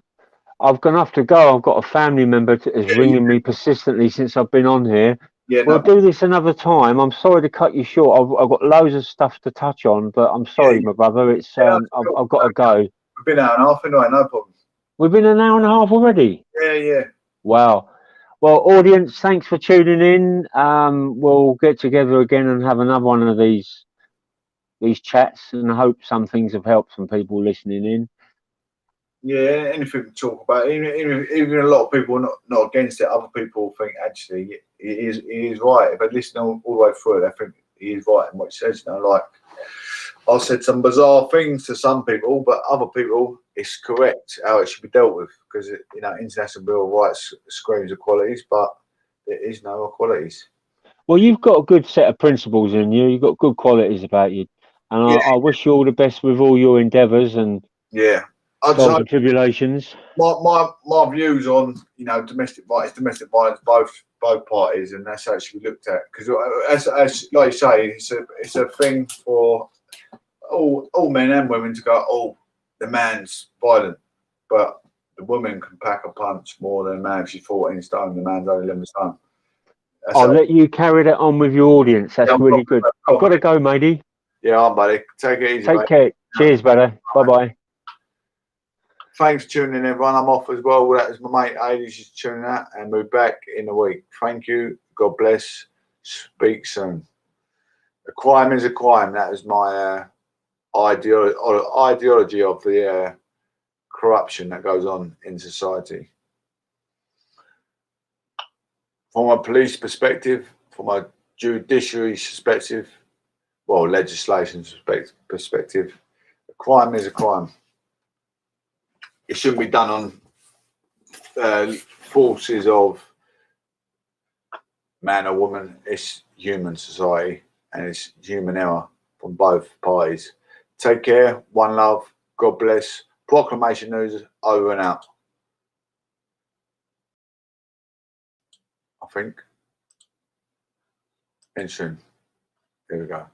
I'm going to have to go. I've got a family member that is ringing me persistently since I've been on here. Yeah, we'll do this another time. I'm sorry to cut you short. I've got loads of stuff to touch on, but I'm sorry, my brother. It's I've got to go. We've been an hour and a half anyway, no problem. We've been an hour and a half already? Yeah. Wow. Well, audience, thanks for tuning in. We'll get together again and have another one of these chats, and I hope some things have helped some people listening in. Yeah, anything to talk about. Even a lot of people are not against it. Other people think actually he is right. If they listen all the way through it, they think he is right in what he says. You know, like I said some bizarre things to some people, but other people it's correct how it should be dealt with because you know international bill of rights screams equalities, but there is no equalities. Well, you've got a good set of principles in you. You've got good qualities about you, and I wish you all the best with all your endeavours and trials and tribulations. My views on domestic violence, both parties, and that's how it should be looked at. Because as like you say, it's a thing for all men and women to go, oh, the man's violent, but the woman can pack a punch more than a man. If she's 14 stone, the man's only 11 stone. I'll let you carry that on with your audience. That's really good. I've got to go, matey. Yeah, buddy. Take it easy. Take care. Cheers, buddy. Bye-bye. thanks for tuning in, everyone. I'm off as well. That was my mate Aidy's just tuning out, and we're back in a week. Thank you. God bless. Speak soon. A crime is a crime. That is my ideology of the corruption that goes on in society. From a police perspective, from a judiciary perspective, well, legislation perspective, a crime is a crime. It shouldn't be done on forces of man or woman. It's human society and it's human error from both parties. Take care. One love. God bless. Proclamation news over and out. I think. In soon. Here we go.